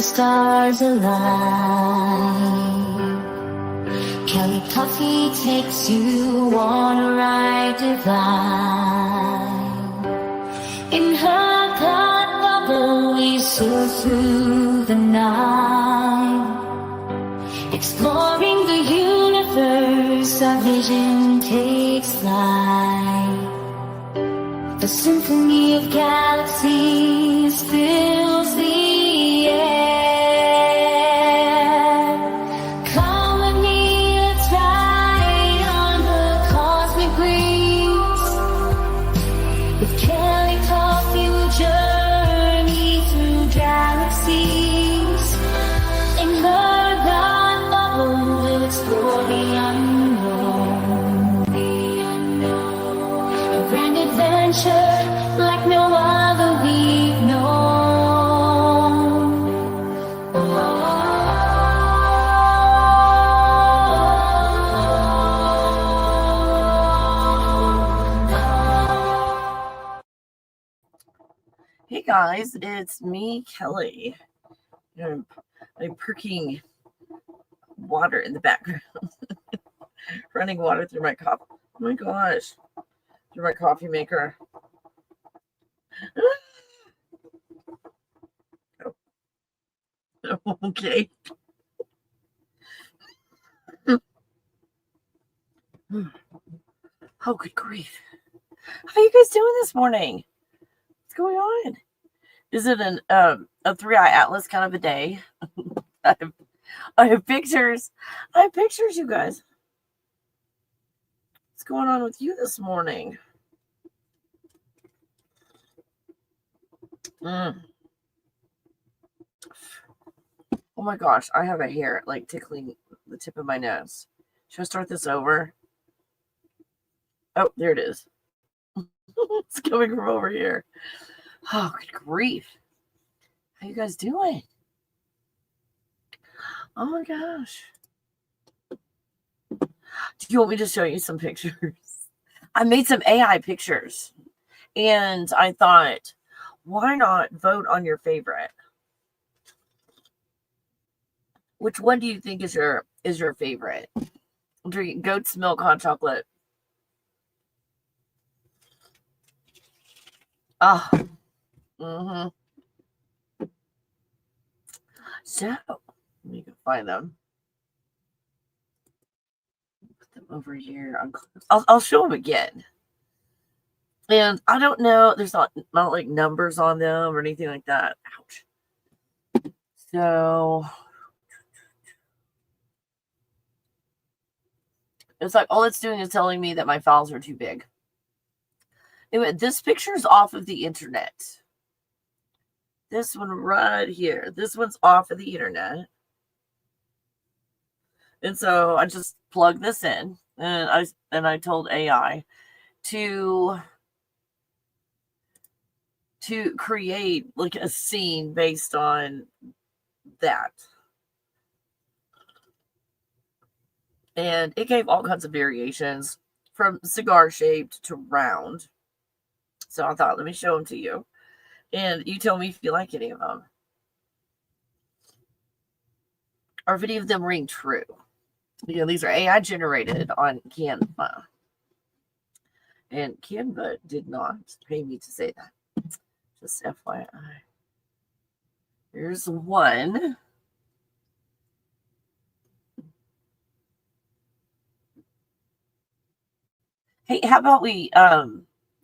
stars align. Kelly Coffee takes you on a ride divine. In her thought bubble we soar through the night, exploring the universe, our vision takes flight. The symphony of galaxies fills the air. Come with me, let's ride on the cosmic breeze. With Kelly Coffee we'll journey through galaxies. In her dark bubble we'll explore the unknown. A grand adventure like no other we've known. Hey guys, it's me, Kelly. I'm perking water in the background. Running water through my cup. Oh my gosh. Through my coffee maker. Okay. Oh, good grief. How are you guys doing this morning? What's going on? Is it a 3-eye atlas kind of a day? I have pictures. I have pictures, you guys. What's going on with you this morning? Oh my gosh, I have a hair like tickling the tip of my nose. Should I start this over? Oh, there it is. It's coming from over here. Oh, good grief. How you guys doing? Oh my gosh. Do you want me to show you some pictures? I made some AI pictures. And I thought, why not vote on your favorite? Which one do you think is your favorite? I'm drinking goat's milk hot chocolate. Ah. So, let me go find them. Put them over here. I'll show them again. And I don't know, there's not like numbers on them or anything like that. Ouch. So it's like all it's doing is telling me that my files are too big. Anyway, this picture's off of the internet. This one right here. This one's off of the internet. And so I just plugged this in and I told AI to create like a scene based on that. And it gave all kinds of variations from cigar shaped to round. So I thought, let me show them to you. And you tell me if you like any of them. Or if any of them ring true. You know, these are AI generated on Canva. And Canva did not pay me to say that. Just FYI. Here's one. Hey, how about we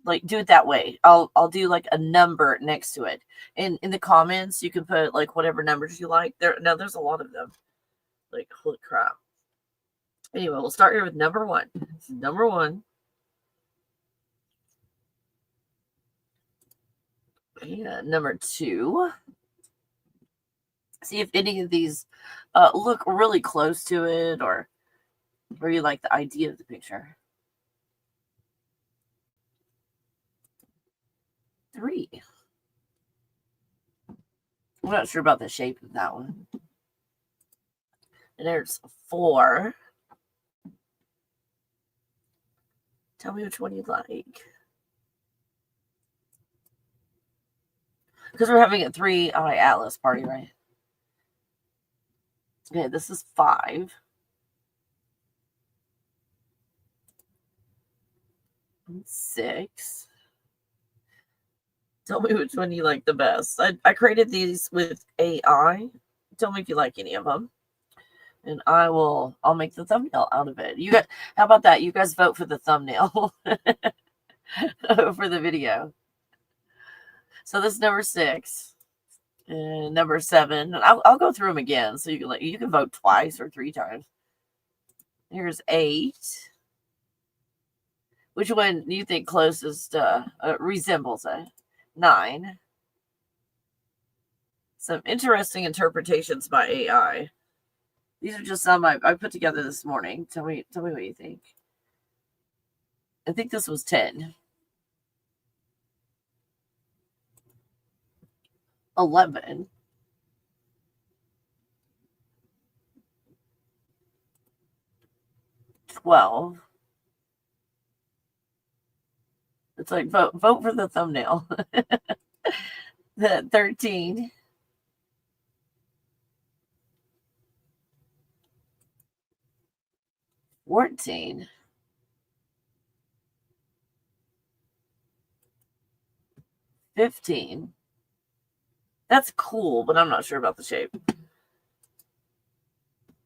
like do it that way? I'll do like a number next to it. And in the comments you can put like whatever numbers you like. There's a lot of them. Like holy crap. Anyway, we'll start here with number 1. This is number 1. And number 2. See if any of these look really close to it or you like the idea of the picture. 3. I'm not sure about the shape of that one. And there's 4. Tell me which one you'd like. Because we're having a 3-eye atlas party, right? Okay, this is 5. And 6. Tell me which one you like the best. I created these with AI. Tell me if you like any of them. And I'll make the thumbnail out of it. How about that? You guys vote for the thumbnail for the video. So this is number 6 and number 7. And I'll go through them again so you can vote twice or 3 times. Here's 8. Which one do you think closest resembles it? 9. Some interesting interpretations by AI. These are just some I put together this morning. Tell me what you think. I think this was 10. 11. 12. It's like vote for the thumbnail. 13. 14. 15. That's cool, but I'm not sure about the shape.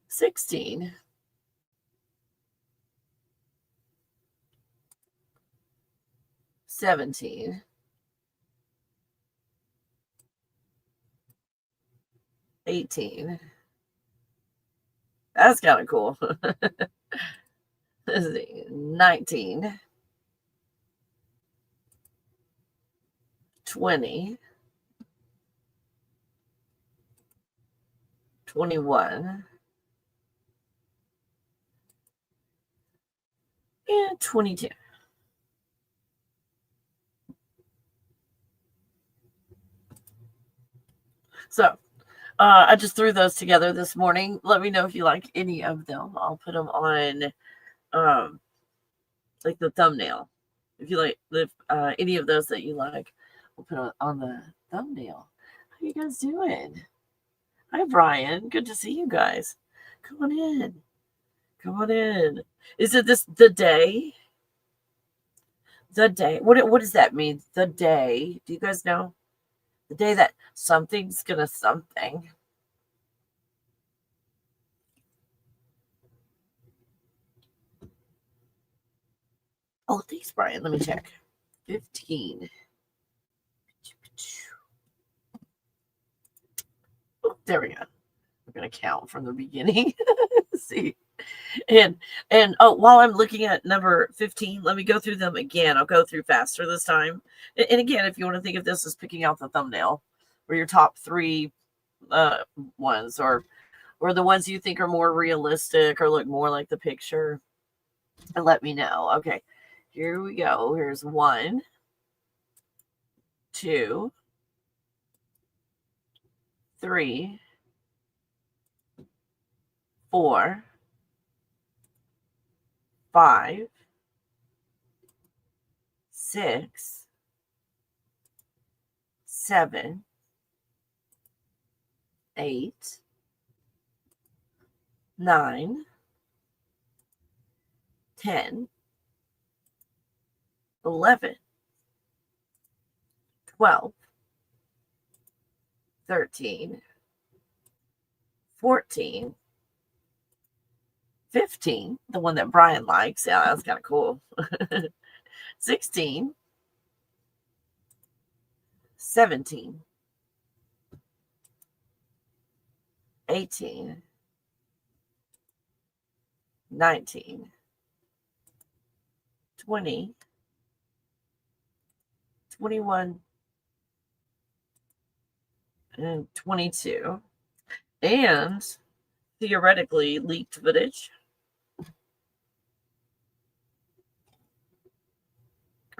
16. 17. 18. That's kind of cool. 19. 20. 21. And 22. So I just threw those together this morning. Let me know if you like any of them. I'll put them on like the thumbnail. If you like any of those that you like, we'll put it on the thumbnail. How you guys doing? Hi, Brian. Good to see you guys. Come on in. Come on in. Is it the day? The day. What does that mean? The day. Do you guys know? The day that something's gonna something. Oh, thanks, Brian. Let me check. 15. Oh, there we go. We're gonna count from the beginning. See. And while I'm looking at number 15, let me go through them again. I'll go through faster this time. And again, if you want to think of this as picking out the thumbnail or your top 3 ones or the ones you think are more realistic or look more like the picture, and let me know. Okay, here we go. Here's 1, 2, 3, 4, 5, 6, 7, 8, 9, 10, 11, 12, 13, 14, 15, the one that Brian likes. Yeah, that's kind of cool. 16, 17, 18, 19, 20, 21, and 22. And theoretically leaked footage.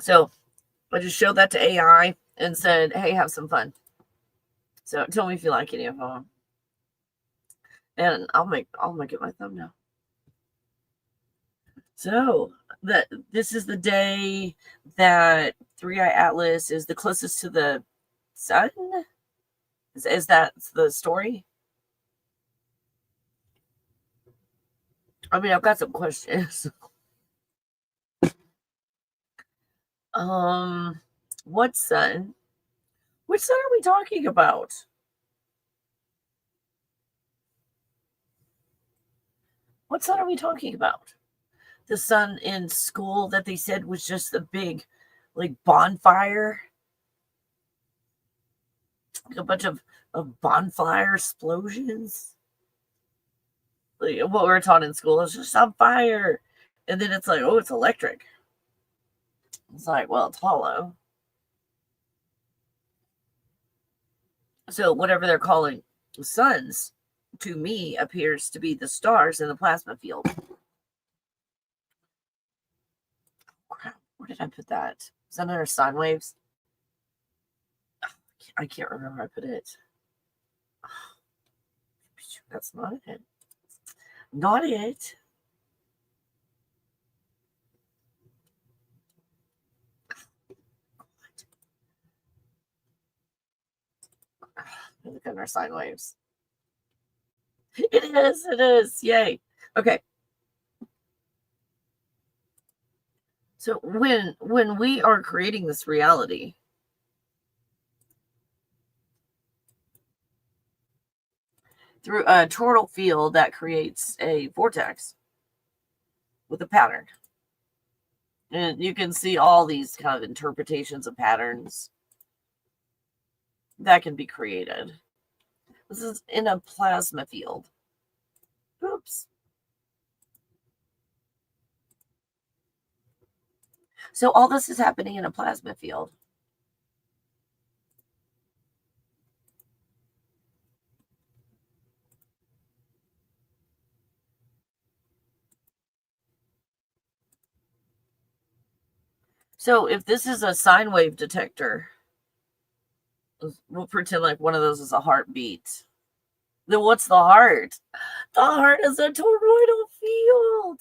So I just showed that to AI and said, hey, have some fun. So tell me if you like any of them. And I'll make it my thumbnail. So this is the day that 3i Atlas is the closest to the sun. Is that the story? I mean, I've got some questions. What sun? Which sun are we talking about? What sun are we talking about? The sun in school that they said was just a big, like, bonfire? Like a bunch of bonfire explosions? Like, what we were taught in school is just on fire. And then it's like, oh, it's electric. It's like, well, it's hollow. So whatever they're calling suns, to me, appears to be the stars in the plasma field. Crap, where did I put that? Is that under sine waves? I can't remember where I put it. That's not it. Not it. Look under sine waves. It is. It is. Yay. Okay. So when we are creating this reality, through a toroidal field that creates a vortex with a pattern. And you can see all these kind of interpretations of patterns that can be created. This is in a plasma field. Oops. So all this is happening in a plasma field. So if this is a sine wave detector, we'll pretend like one of those is a heartbeat. Then what's the heart? The heart is a toroidal field.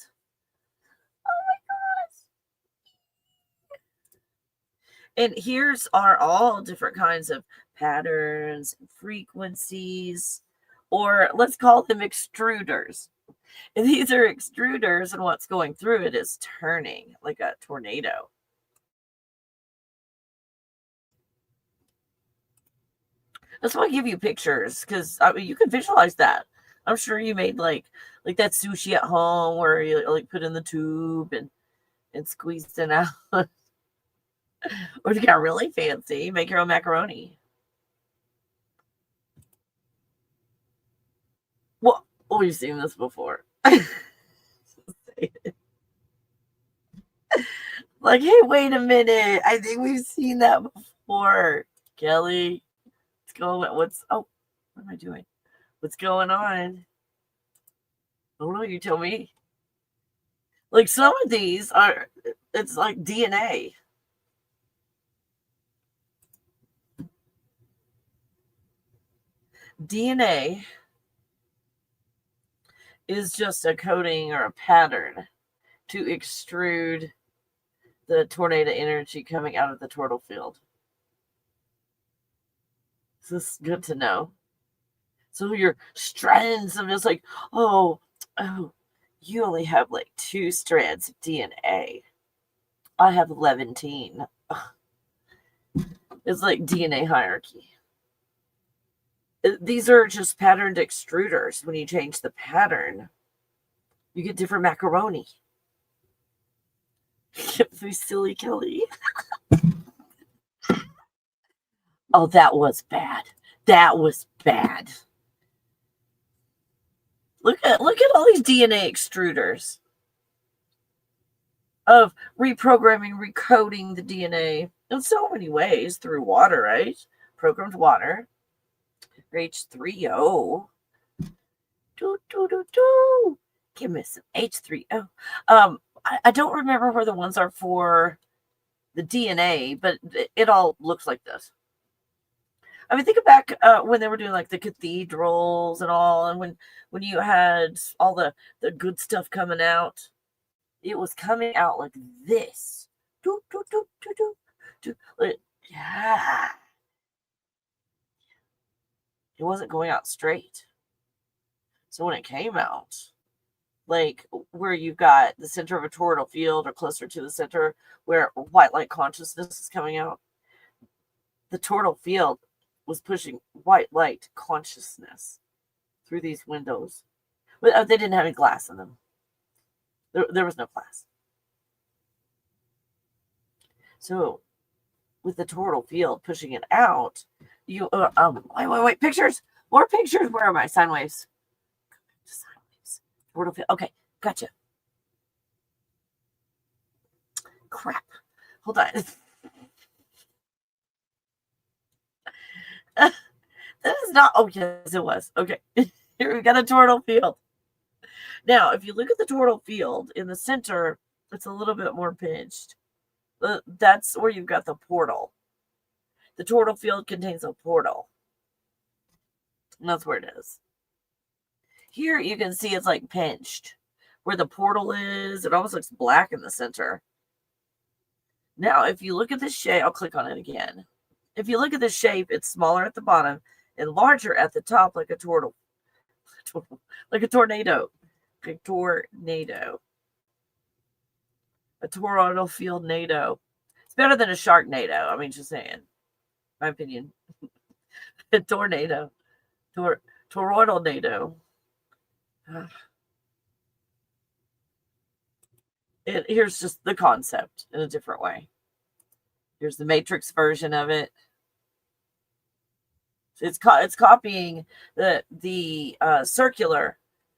Oh my gosh. And here's are all different kinds of patterns, frequencies, or let's call them extruders. And these are extruders, and what's going through it is turning like a tornado. That's why I give you pictures, because I mean, you can visualize that. I'm sure you made like that sushi at home where you like put in the tube and squeezed it out. Or if you got really fancy, make your own macaroni. Well, we've seen this before. Like, hey, wait a minute. I think we've seen that before. Kelly, what am I doing? What's going on? Oh no, you tell me. Like some of these are, it's like DNA. DNA is just a coding or a pattern to extrude the tornado energy coming out of the toroidal field. This is good to know. So your strands of just like, oh, you only have like 2 strands of DNA. I have 11. It's like DNA hierarchy. These are just patterned extruders. When you change the pattern, you get different macaroni. Silly Kelly. Oh, that was bad. That was bad. Look at all these DNA extruders of reprogramming, recoding the DNA in so many ways through water, right? Programmed water. H3O. Give me some H3O. I don't remember where the ones are for the DNA, but it all looks like this. I mean, think back when they were doing like the cathedrals and all, and when you had all the good stuff coming out, it was coming out like this. Yeah. It wasn't going out straight. So when it came out, like where you've got the center of a toroidal field or closer to the center where white light consciousness is coming out. The toroidal field was pushing white light consciousness through these windows. But they didn't have any glass in them. There was no glass. So with the toroidal field pushing it out, you wait, pictures, more pictures. Where are my sine waves? Sine waves. Toroidal field. Okay, gotcha. Crap. Hold on. That is not. Oh yes, it was. Okay, here we got a toroidal field. Now, if you look at the toroidal field in the center, it's a little bit more pinched. That's where you've got the portal. The toroidal field contains a portal. And that's where it is. Here you can see it's like pinched. Where the portal is, it almost looks black in the center. Now, if you look at the shape, I'll click on it again. If you look at the shape, it's smaller at the bottom and larger at the top, like a tornado. Like a tornado. A tornado. A toroidal field NATO. It's better than a sharknado. I mean, just saying. My opinion. A tornado. Toroidal NATO. Here's just the concept in a different way. Here's the matrix version of it. It's copying the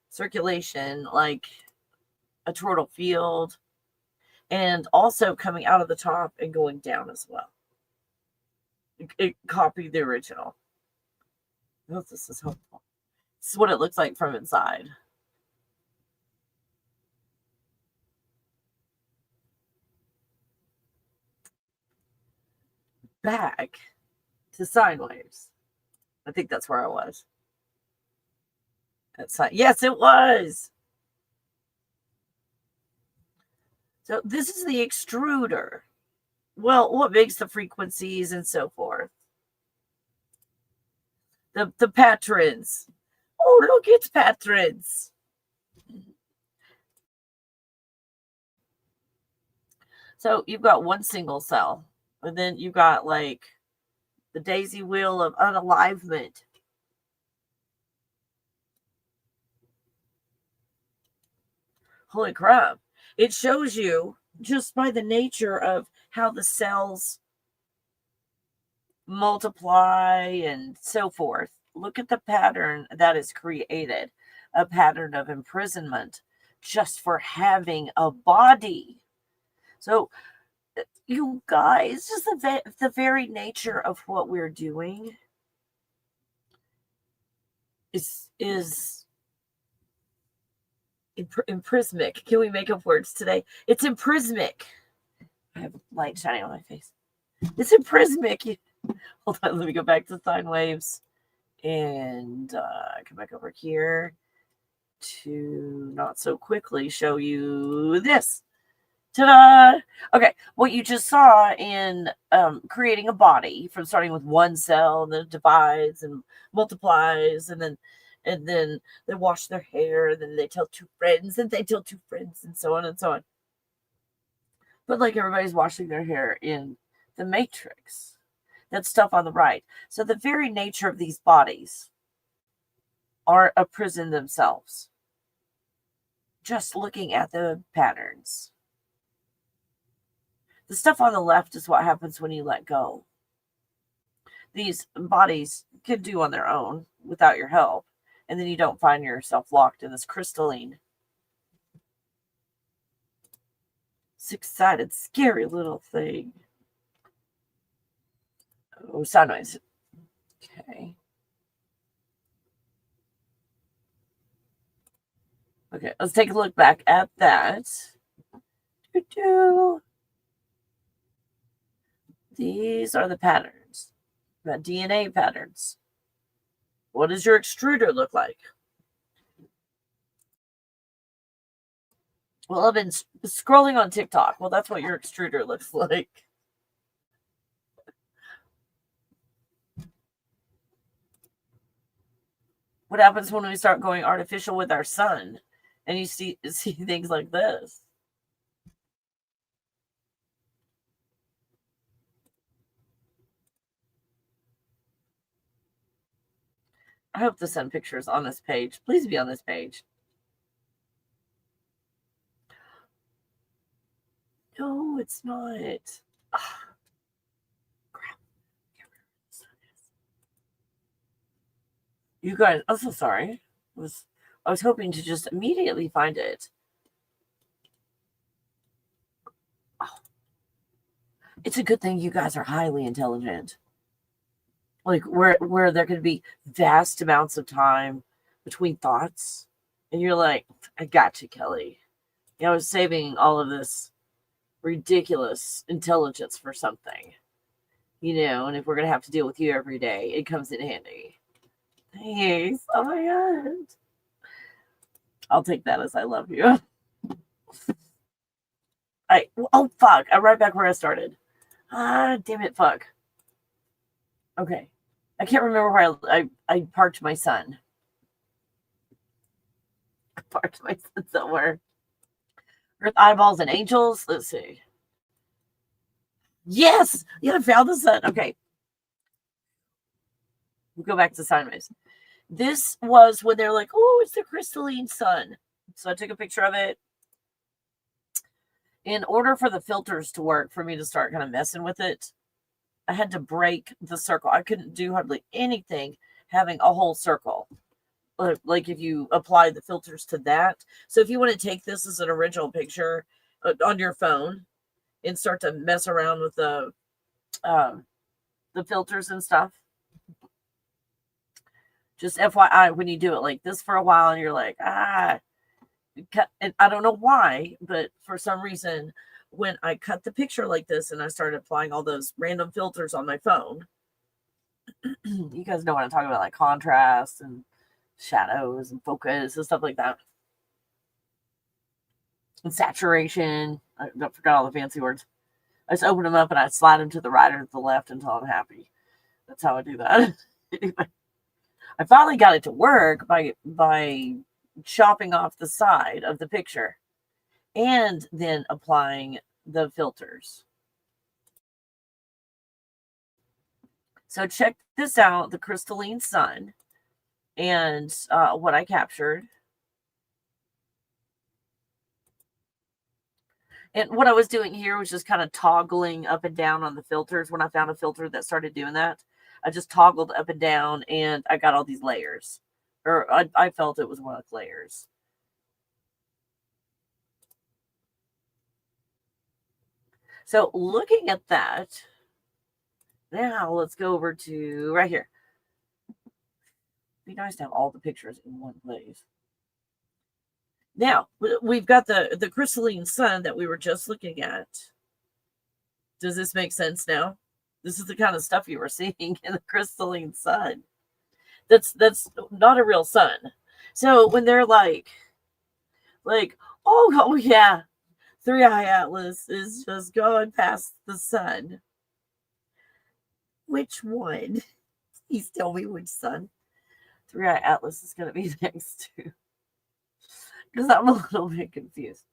circulation, like a toroidal field, and also coming out of the top and going down as well. It copied the original. I hope this is helpful. This is what it looks like from inside. Back to sine waves. I think that's where I was. Yes, it was. So this is the extruder. Well, what makes the frequencies and so forth. The patterns. Oh, look, it's patterns. So you've got one single cell. And then you've got like the daisy wheel of unalivement. Holy crap. It shows you just by the nature of how the cells multiply and so forth. Look at the pattern that is created. A pattern of imprisonment just for having a body. So you guys, just the very nature of what we're doing is imprismic. Can we make up words today? It's imprismic. I have light shining on my face. It's imprismic. Hold on, let me go back to sine waves and come back over here to not so quickly show you this. Ta-da! Okay, what you just saw in creating a body from starting with one cell, and then it divides and multiplies, and then they wash their hair, and then they tell two friends, and they tell two friends, and so on and so on. But like everybody's washing their hair in the Matrix. That stuff on the right. So the very nature of these bodies are a prison themselves. Just looking at the patterns. The stuff on the left is what happens when you let go. These bodies can do on their own without your help. And then you don't find yourself locked in this crystalline, six-sided, scary little thing. Oh, sound noise. Okay. Okay, let's take a look back at that. These are the patterns, the DNA patterns. What does your extruder look like? Well, I've been scrolling on TikTok. Well, that's what your extruder looks like. What happens when we start going artificial with our sun and you see things like this. I hope the sun picture is on this page. Please be on this page. No, it's not. Ah, crap. You guys, I'm so sorry. I was hoping to just immediately find it. Oh, it's a good thing you guys are highly intelligent. Like where there could be vast amounts of time between thoughts, and you're like, I got you, Kelly. I was saving all of this ridiculous intelligence for something, and if we're gonna have to deal with you every day, it comes in handy. Thanks. Oh my god. I'll take that as I love you. Oh fuck. I'm right back where I started. Ah, damn it, fuck. Okay. I can't remember where I parked my son. I parked my son somewhere. Earth, eyeballs, and angels. Let's see. Yes! Yeah, I found the sun. Okay. We'll go back to sideways. This was when they're like, oh, it's the crystalline sun. So I took a picture of it. In order for the filters to work, for me to start kind of messing with it, I had to break the circle. I couldn't do hardly anything having a whole circle. Like if you apply the filters to that. So if you want to take this as an original picture on your phone and start to mess around with the filters and stuff, just FYI, when you do it like this for a while and you're like, and I don't know why, but for some reason, when I cut the picture like this and I started applying all those random filters on my phone, you guys know what I'm talking about, like contrast and shadows and focus and stuff like that. And saturation. I forgot all the fancy words. I just open them up and I slide them to the right or to the left until I'm happy. That's how I do that. Anyway, I finally got it to work by chopping off the side of the picture and then applying the filters. So check this out, the crystalline sun and what I captured. And what I was doing here was just kind of toggling up and down on the filters. When I found a filter that started doing that, I just toggled up and down and I got all these layers. Or I felt it was one of the layers. So looking at that, now let's go over to right here. It'd be nice to have all the pictures in one place. Now we've got the crystalline sun that we were just looking at. Does this make sense now? This is the kind of stuff you were seeing in the crystalline sun. That's not a real sun. So when they're like, oh yeah, Three Eye Atlas is just going past the sun. Which one? Please tell me which sun Three Eye Atlas is going to be next to. Because I'm a little bit confused.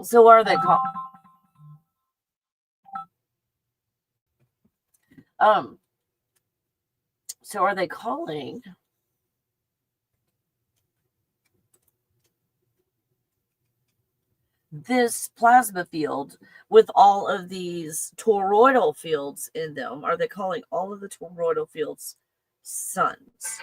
So what are they called? So are they calling this plasma field with all of these toroidal fields in them? Are they calling all of the toroidal fields suns?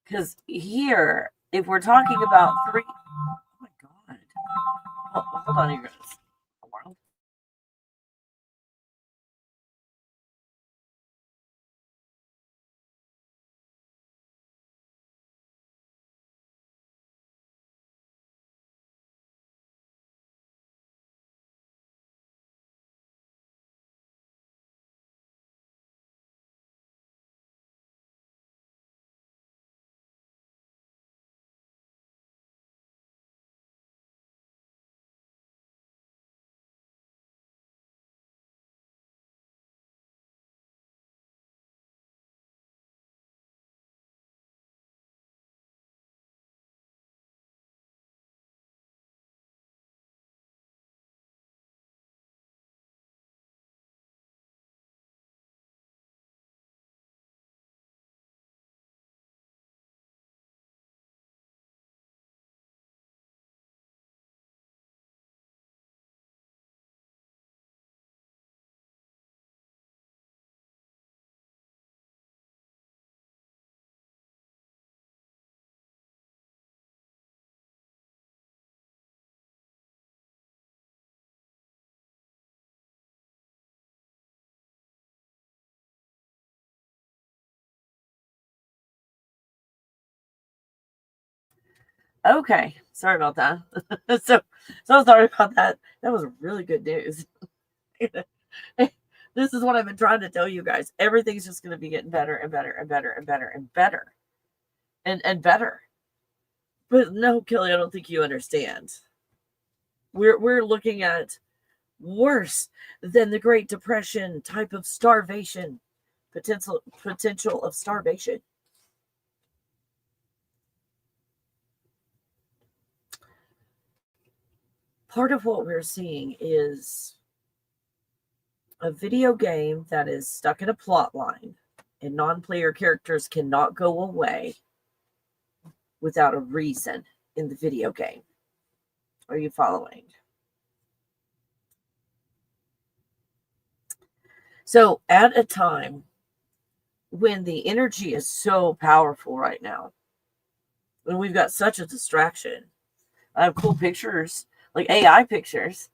Because here, if we're talking about three, oh my god, hold on, you guys. Okay, sorry about that. So sorry about that. That was really good news. This is what I've been trying to tell you guys. Everything's just going to be getting better and better and better and better and better and better. But no, Kelly, I don't think you understand. We're looking at worse than the Great Depression type of starvation, potential of starvation. Part of what we're seeing is a video game that is stuck in a plot line, and non-player characters cannot go away without a reason in the video game. Are you following? So at a time when the energy is so powerful right now, when we've got such a distraction, I have cool pictures, like AI pictures.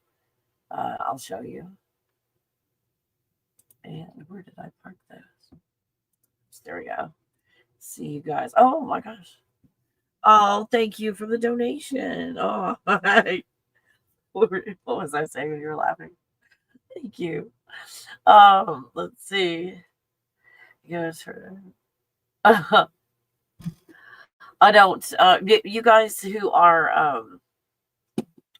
I'll show you. And where did I park those? There we go. See you guys. Oh my gosh. Oh, thank you for the donation. Oh, what was I saying when you were laughing? Thank you. Let's see. Yes, I don't. You guys who are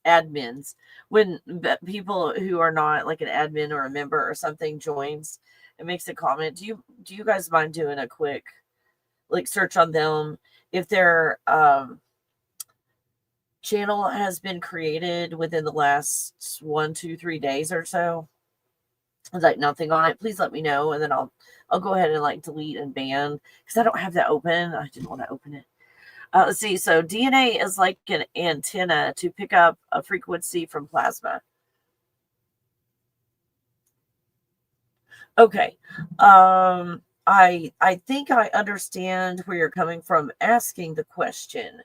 admins, when people who are not like an admin or a member or something joins and makes a comment, do you guys mind doing a quick like search on them if their channel has been created within the last 1, 2, 3 days or so? Like nothing on it, please let me know, and then I'll go ahead and like delete and ban because I don't have that open. I didn't want to open it. Let's see. So DNA is like an antenna to pick up a frequency from plasma. Okay. I think I understand where you're coming from asking the question,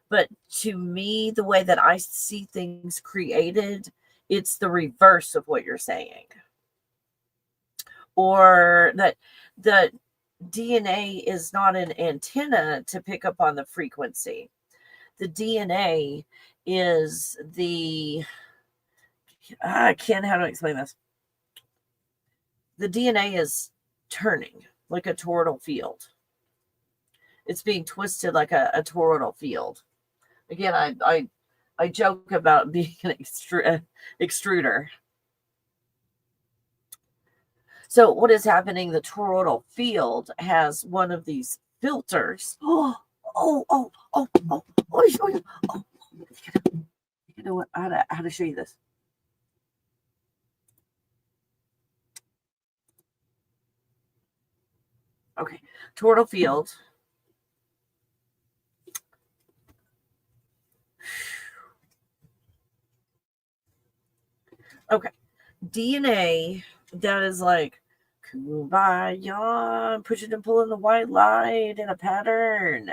but to me, the way that I see things created, it's the reverse of what you're saying. Or that the DNA is not an antenna to pick up on the frequency. The DNA is the Ken, how do I explain this? The DNA is turning like a toroidal field. It's being twisted like a toroidal field. Again, I joke about being an extruder. So what is happening? The toroidal field has one of these filters. Oh, let me show you. Oh, you know what? How to show you this? Okay, toroidal field. Okay, DNA that is like kumbaya, pushing and pulling the white light in a pattern.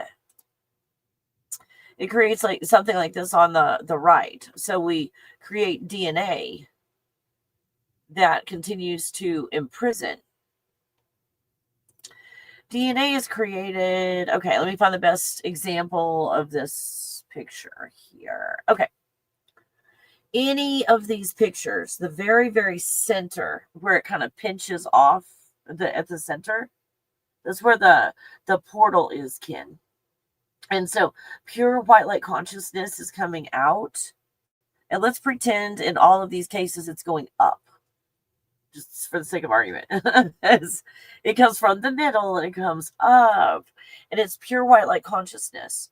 It creates like something like this on the right. So we create DNA that continues to imprison. DNA is created. Okay, let me find the best example of this picture here. Okay. Any of these pictures, the very, very center where it kind of pinches off at the center, that's where the portal is, Ken. And so pure white light consciousness is coming out. And let's pretend in all of these cases it's going up, just for the sake of argument. It comes from the middle and it comes up. And it's pure white light consciousness.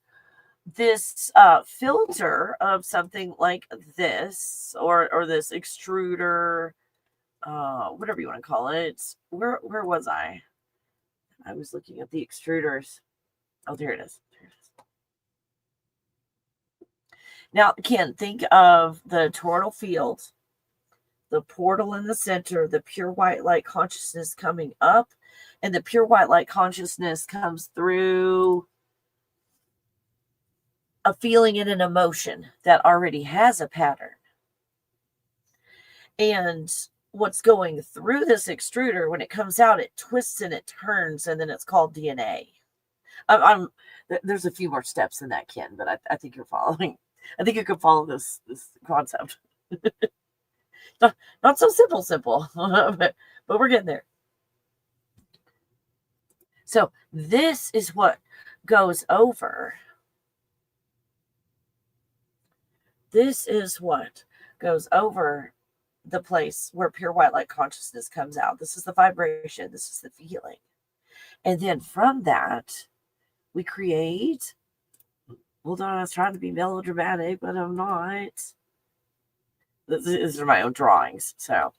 This filter of something like this or this extruder, whatever you want to call it. Where was I? I was looking at the extruders. Oh, there it is. Now, Ken, think of the toroidal field, the portal in the center, the pure white light consciousness coming up, and the pure white light consciousness comes through a feeling and an emotion that already has a pattern. And what's going through this extruder, when it comes out, it twists and it turns, and then it's called DNA. There's a few more steps in that, Ken, but I think you're following. I think you can follow this concept. Not so simple, but we're getting there. So this is what goes over. This is what goes over the place where pure white light consciousness comes out. This is the vibration. This is the feeling. And then from that, we create. Hold on, I was trying to be melodramatic, but I'm not. These are my own drawings. So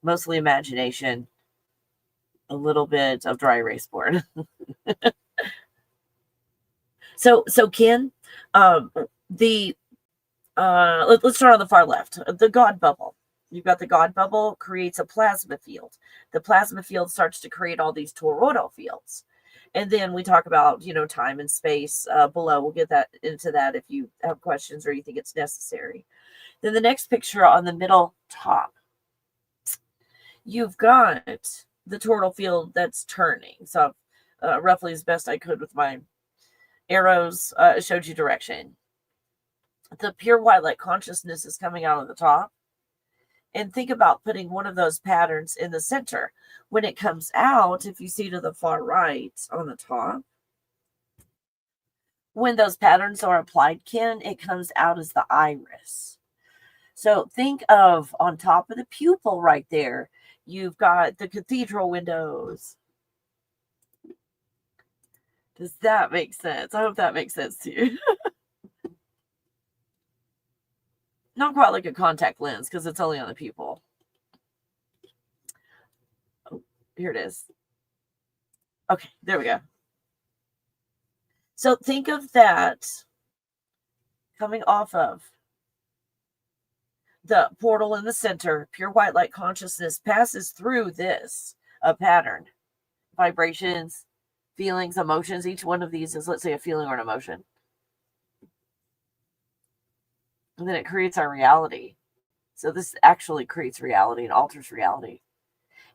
mostly imagination, a little bit of dry erase board. So Ken, let's start on the far left. The God bubble. You've got the God bubble creates a plasma field. The plasma field starts to create all these toroidal fields. And then we talk about, time and space below. We'll get into that if you have questions or you think it's necessary. Then the next picture on the middle top, you've got the toroidal field that's turning. So roughly as best I could with my arrows showed you direction. The pure white light consciousness is coming out of the top. And think about putting one of those patterns in the center. When it comes out, if you see to the far right on the top, when those patterns are applied, Ken, it comes out as the iris. So think of on top of the pupil right there, you've got the cathedral windows. Does that make sense? I hope that makes sense to you. Not quite like a contact lens because it's only on the pupil. Oh, here it is. Okay, there we go. So think of that coming off of the portal in the center. Pure white light consciousness passes through this pattern. Vibrations, feelings, emotions. Each one of these is, let's say, a feeling or an emotion. And then it creates our reality. So this actually creates reality and alters reality.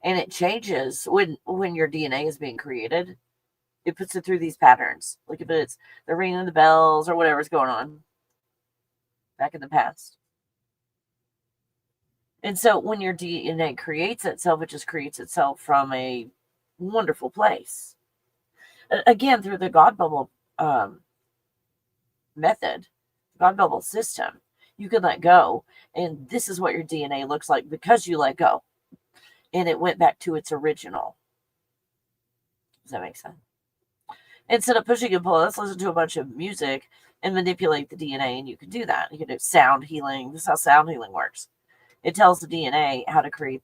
And it changes when your DNA is being created. It puts it through these patterns. Like if it's the ringing of the bells or whatever's going on back in the past. And so when your DNA creates itself, it just creates itself from a wonderful place. Again, through the God bubble method, God bubble system, you can let go. And this is what your DNA looks like because you let go. And it went back to its original. Does that make sense? Instead of pushing and pulling, let's listen to a bunch of music and manipulate the DNA. And you can do that. You can do sound healing. This is how sound healing works. It tells the DNA how to create,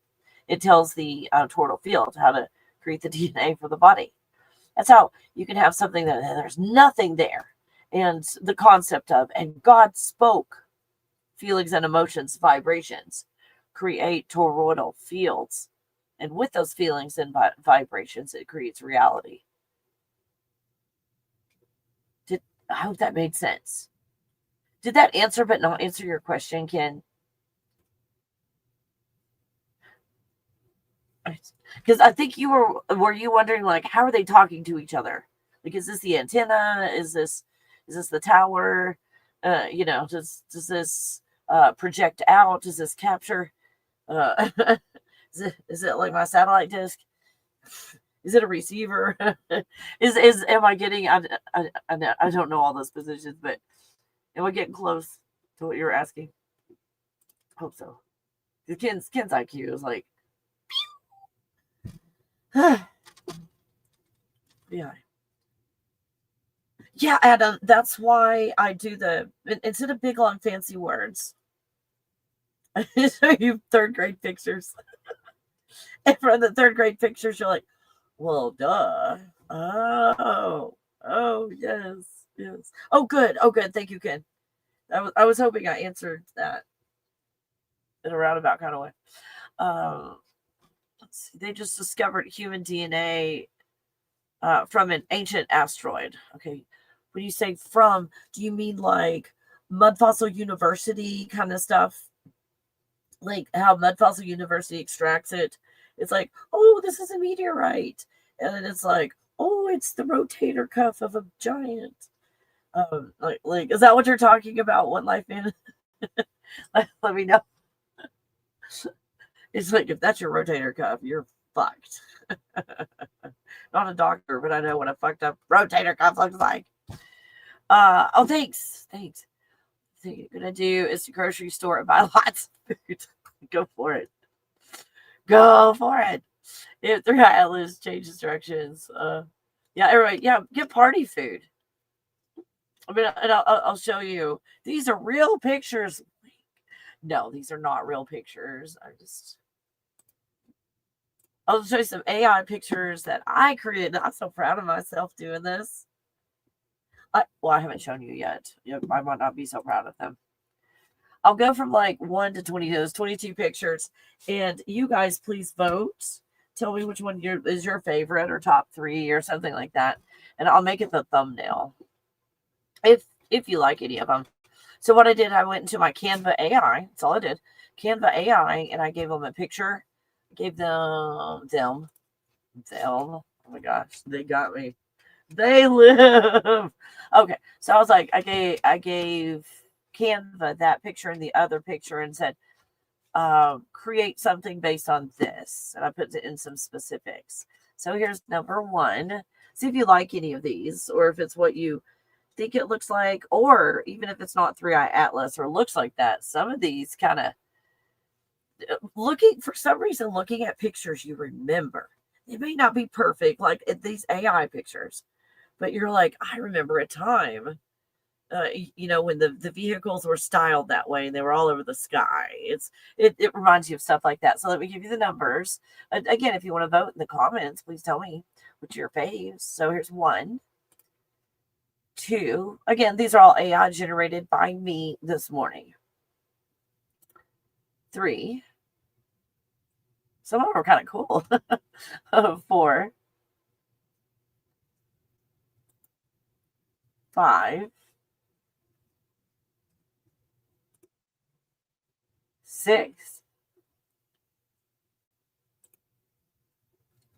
it tells the toroidal field how to create the DNA for the body. That's how you can have something that there's nothing there. And the concept of, and God spoke, feelings and emotions, vibrations, create toroidal fields. And with those feelings and vibrations, it creates reality. I hope that made sense. Did that answer but not answer your question, Ken? Because I think were you wondering, like, how are they talking to each other? Like, is this the antenna? Is this the tower? Does this project out? Does this capture? Is it like my satellite dish? Is it a receiver? Am I getting? I don't know all those positions, but am I getting close to what you're asking? Hope so. Ken's IQ is like, yeah, Adam. That's why I do instead of big long fancy words, I show you third grade pictures. And from the third grade pictures, you're like, well, duh. Oh, yes. Oh, good. Thank you, Ken. I was hoping I answered that in a roundabout kind of way. Let's see. They just discovered human DNA from an ancient asteroid. Okay. When you say from, do you mean like Mud Fossil University kind of stuff? Like how Mud Fossil University extracts it? It's like, oh, this is a meteorite. And then it's like, Oh, it's the rotator cuff of a giant. Like, is that what you're talking about? One life in? Let me know. It's like if that's your rotator cuff, you're fucked. Not a doctor, but I know what a fucked up rotator cuff looks like. Oh, thanks. The thing you're gonna do is to grocery store and buy lots of food. Go for it. Go for it. If the Atlas changes directions, yeah, everybody, yeah, get party food. I mean, and I'll show you. These are real pictures. No, these are not real pictures. I'll show you some AI pictures that I created. I'm so proud of myself doing this. I haven't shown you yet. I might not be so proud of them. I'll go from like 1 to 20. Those 22 pictures, and you guys please vote. Tell me which one is your favorite or top 3 or something like that, and I'll make it the thumbnail if you like any of them. So what I did, I went into my Canva AI. That's all I did. Canva AI, and I gave them a picture. Gave them. Oh my gosh, they got me. They live. Okay, so I was like, I gave Canva that picture and the other picture and said, create something based on this, and I put it in some specifics. So here's number 1. See if you like any of these, or if it's what you think it looks like, or even if it's not 3-Eye Atlas or looks like that. Some of these kind of looking at pictures you remember. It may not be perfect like these AI pictures, but you're like, I remember a time, when the vehicles were styled that way and they were all over the sky. It reminds you of stuff like that. So let me give you the numbers. Again, if you want to vote in the comments, please tell me what's your faves. So here's 1, 2. Again, these are all AI generated by me this morning. 3. Some of them are kind of cool. 4, 5, 6,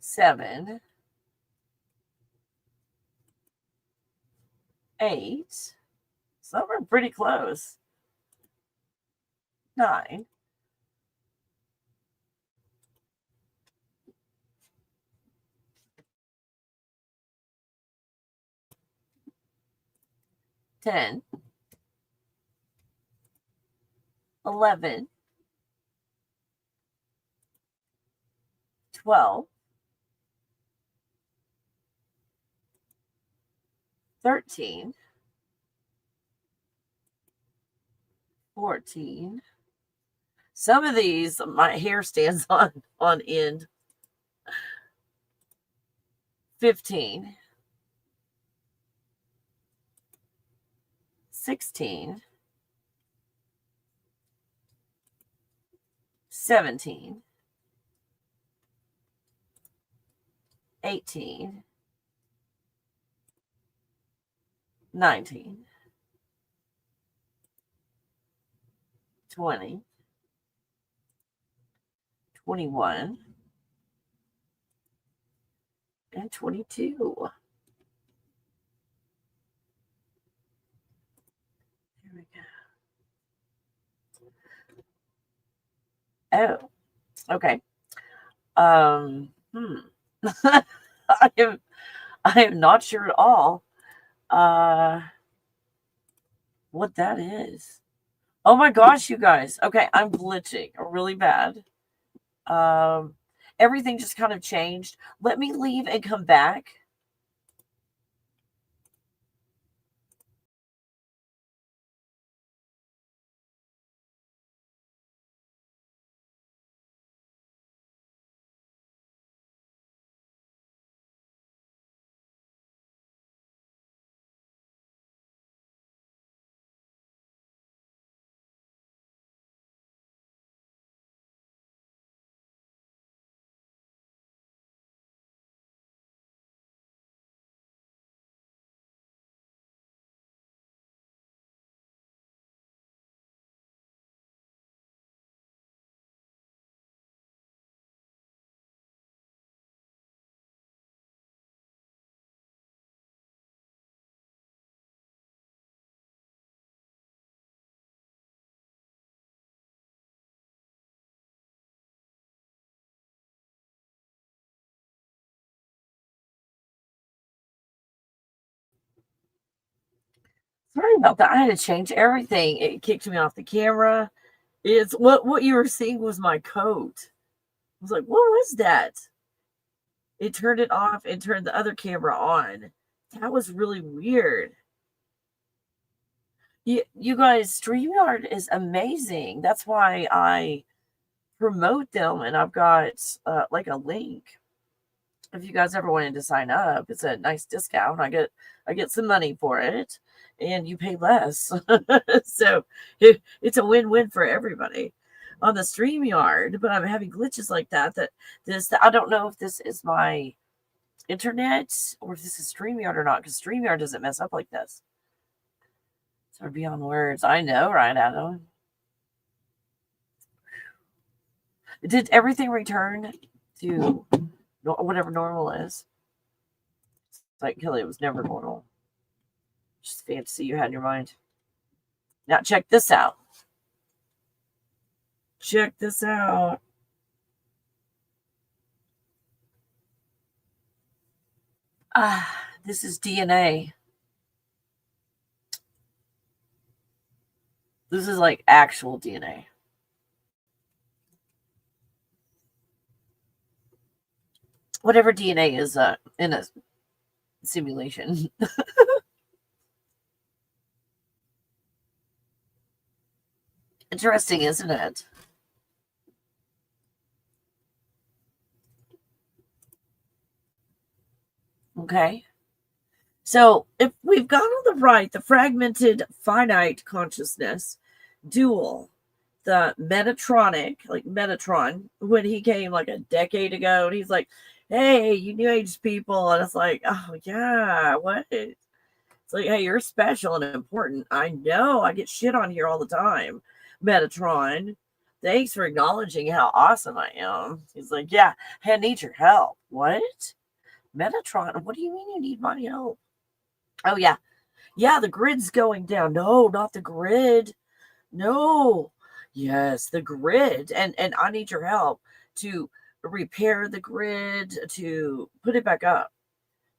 7, 8. Some are pretty close. 9, 10, 11, 12, 13, 14. Some of these, my hair stands on end. 15, 16, 17, 18, 19, 20, 21, and 22. There we go. Oh, okay. I am not sure at all what that is. Oh my gosh, you guys. Okay, I'm glitching really bad. Everything just kind of changed. Let me leave and come back. Sorry about that. I had to change everything. It kicked me off the camera. It's what you were seeing was my coat. I was like, what was that? It turned it off and turned the other camera on. That was really weird. You guys, StreamYard is amazing. That's why I promote them, and I've got like a link. If you guys ever wanted to sign up, it's a nice discount. I get some money for it, and you pay less. So it's a win-win for everybody on the StreamYard. But I'm having glitches like that. I don't know if this is my internet or if this is StreamYard or not, because StreamYard doesn't mess up like this. So beyond words. I know, right, Adam? Did everything return to whatever normal is? It's like, Kelly, it was never normal. Just fantasy you had in your mind. Now check this out. Check this out. This is DNA. This is like actual DNA. Whatever DNA is in a simulation. Interesting, isn't it? Okay. So if we've got on the right the fragmented finite consciousness, dual, the Metatronic, like Metatron, when he came like a decade ago, and he's like, hey, you New Age people. And it's like, oh, yeah, what? It's like, hey, you're special and important. I know. I get shit on here all the time. Metatron, thanks for acknowledging how awesome I am. He's like, yeah, hey, I need your help. What? Metatron, what do you mean you need my help? Oh, yeah. Yeah, the grid's going down. No, not the grid. No. Yes, the grid. And I need your help to repair the grid, to put it back up,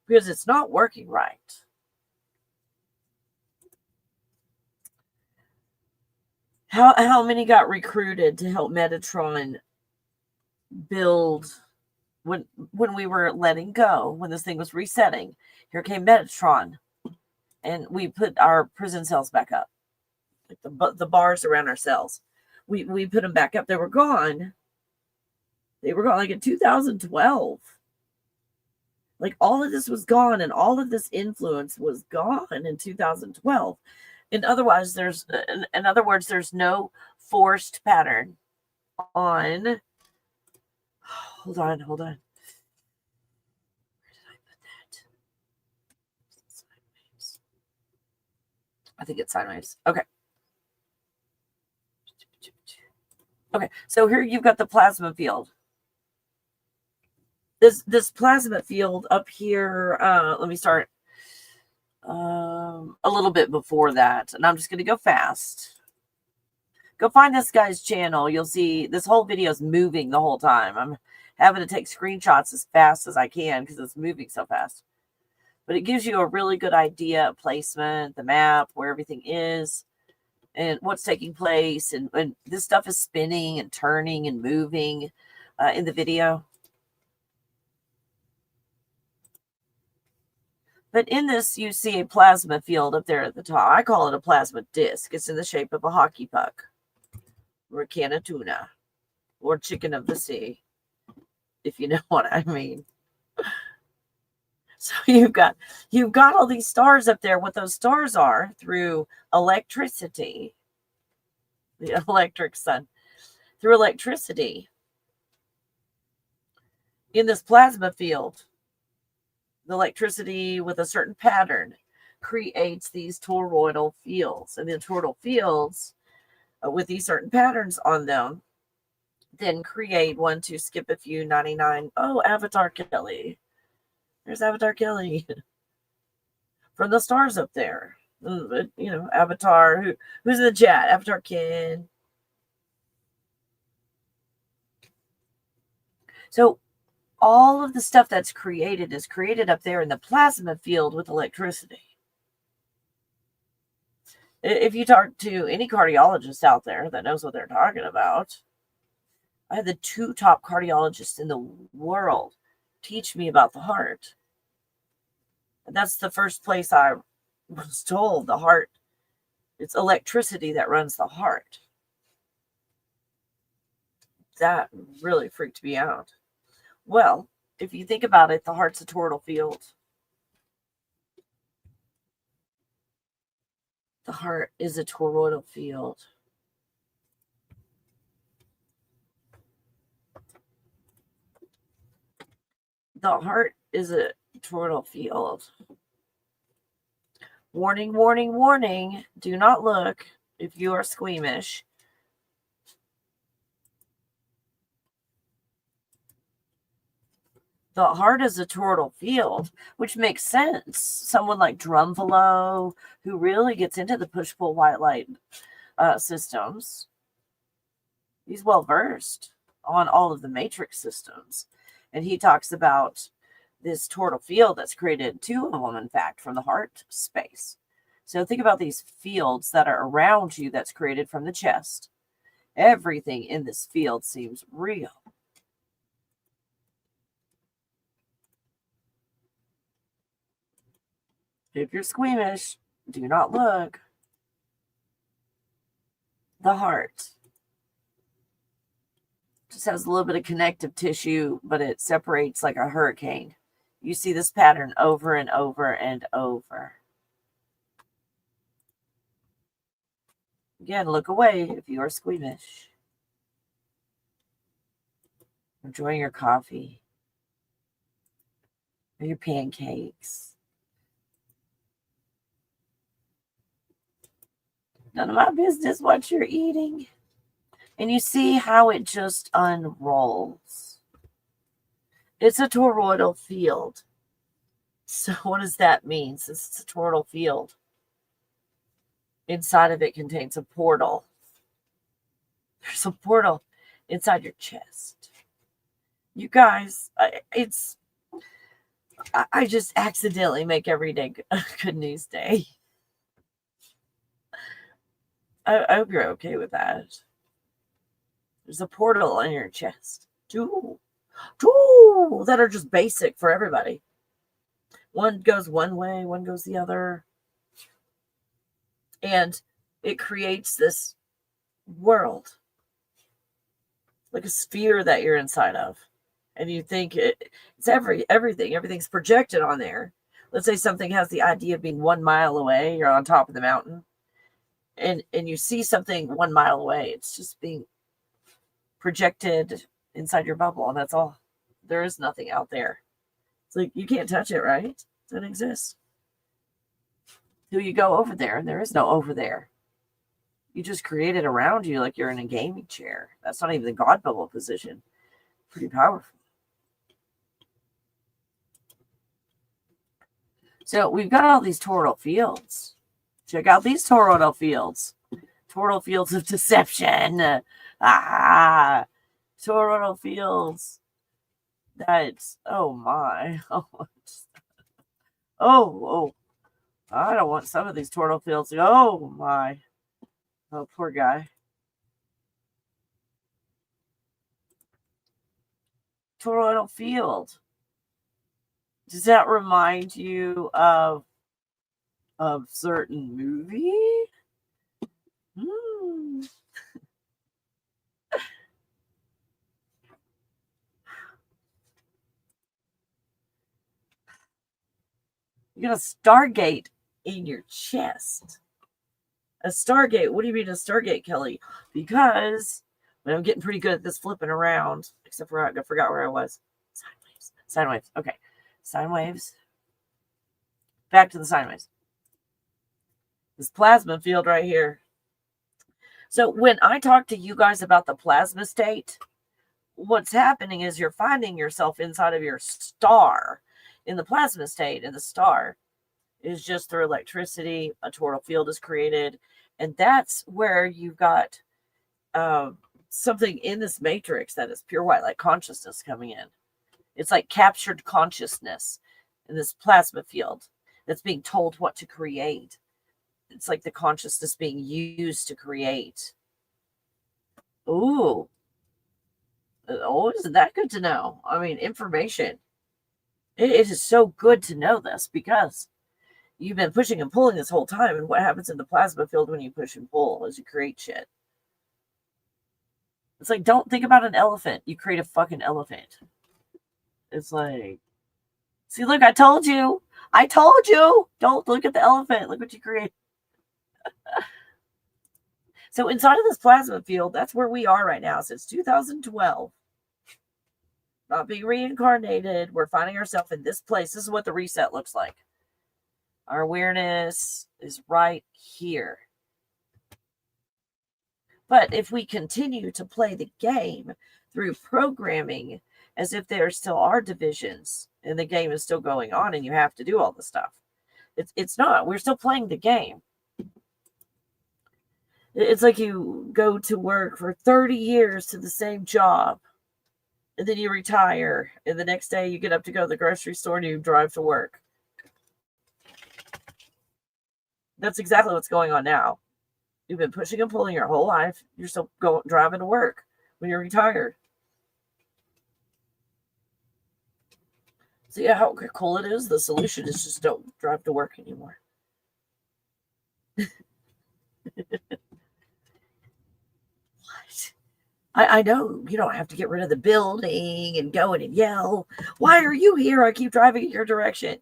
because it's not working right. How many got recruited to help Metatron build when we were letting go, when this thing was resetting? Here came Metatron, and we put our prison cells back up, like the bars around our cells. We put them back up. They were gone. They were gone like in 2012. Like all of this was gone, and all of this influence was gone in 2012. In other words, there's no forced pattern on. Hold on. Where did I put that? Sideways. I think it's sideways. Okay. Okay, so here you've got the plasma field. This plasma field up here, let me start a little bit before that, and I'm just going to go fast. Go find this guy's channel. You'll see this whole video is moving the whole time. I'm having to take screenshots as fast as I can because it's moving so fast. But it gives you a really good idea of placement, the map, where everything is, and what's taking place. And this stuff is spinning and turning and moving in the video. But in this, you see a plasma field up there at the top. I call it a plasma disc. It's in the shape of a hockey puck, or a can of tuna, or chicken of the sea, if you know what I mean. So you've got all these stars up there. What those stars are, through electricity, the electric sun, through electricity in this plasma field. The electricity with a certain pattern creates these toroidal fields, and the toroidal fields with these certain patterns on them then create 1, 2, skip a few, 99. Oh, Avatar Kelly. There's Avatar Kelly from the stars up there. You know, Avatar. Who's in the chat? Avatar Ken. So all of the stuff that's created is created up there in the plasma field with electricity. If you talk to any cardiologist out there that knows what they're talking about, I had the 2 top cardiologists in the world teach me about the heart. And that's the first place I was told the heart, it's electricity that runs the heart. That really freaked me out. Well, if you think about it, the heart's a toroidal field. The heart is a toroidal field. The heart is a toroidal field. Warning, warning, warning. Do not look if you are squeamish. The heart is a toroidal field, which makes sense. Someone like Drumvalo, who really gets into the push-pull white light systems, he's well versed on all of the matrix systems. And he talks about this toroidal field that's created, 2 of them, in fact, from the heart space. So think about these fields that are around you that's created from the chest. Everything in this field seems real. If you're squeamish, do not look. The heart just has a little bit of connective tissue, but it separates like a hurricane. You see this pattern over and over and over. Again, look away if you are squeamish. Enjoying your coffee or your pancakes. None of my business what you're eating. And you see how it just unrolls. It's a toroidal field. So what does that mean? Since it's a toroidal field, inside of it contains a portal. There's a portal inside your chest. You guys, I just accidentally make every day a good news day. I hope you're okay with that. There's a portal in your chest. 2 that are just basic for everybody. One goes one way, one goes the other. And it creates this world, like a sphere that you're inside of. And you think it's everything. Everything's projected on there. Let's say something has the idea of being 1 mile away. You're on top of the mountain. And you see something 1 mile away. It's just being projected inside your bubble, and that's all. There is nothing out there. It's like you can't touch it, right? It doesn't exist. Do you go over there, and there is no over there. You just create it around you like you're in a gaming chair. That's not even the God bubble position. Pretty powerful. So we've got all these toroidal fields. Check out these toroidal fields. Toroidal fields of deception. Toroidal fields. That's, oh my. Oh, I don't want some of these toroidal fields. Oh my. Oh, poor guy. Toroidal field. Does that remind you of certain movie? You got a Stargate in your chest. A Stargate. What do you mean a Stargate, Kelly? Because I'm getting pretty good at this flipping around, except for I forgot where I was. Sine waves. Okay. Sine waves. Back to the sine waves. This plasma field right here. So when I talk to you guys about the plasma state, what's happening is you're finding yourself inside of your star in the plasma state, and the star is just through electricity. A toroidal field is created, and that's where you've got something in this matrix that is pure white light consciousness coming in. It's like captured consciousness in this plasma field that's being told what to create. it's like the consciousness being used to create. Ooh. Oh, isn't that good to know? I mean, information. It is so good to know this because you've been pushing and pulling this whole time. And what happens in the plasma field when you push and pull is you create shit. It's like, don't think about an elephant. You create a fucking elephant. It's like, see, look, I told you. I told you. Don't look at the elephant. Look what you create. So inside of this plasma field, that's where we are right now since 2012. Not being reincarnated. We're finding ourselves in this place. This is what the reset looks like. Our awareness is right here. But if we continue to play the game through programming as if there still are divisions and the game is still going on and you have to do all the stuff, it's not. We're still playing the game. It's like you go to work for 30 years to the same job and then you retire and the next day you get up to go to the grocery store and you drive to work. That's exactly what's going on now. You've been pushing and pulling your whole life. You're still driving to work when you're retired. See how cool it is? The solution is just don't drive to work anymore. What? I know you don't have to get rid of the building and go in and yell. Why are you here? I keep driving in your direction.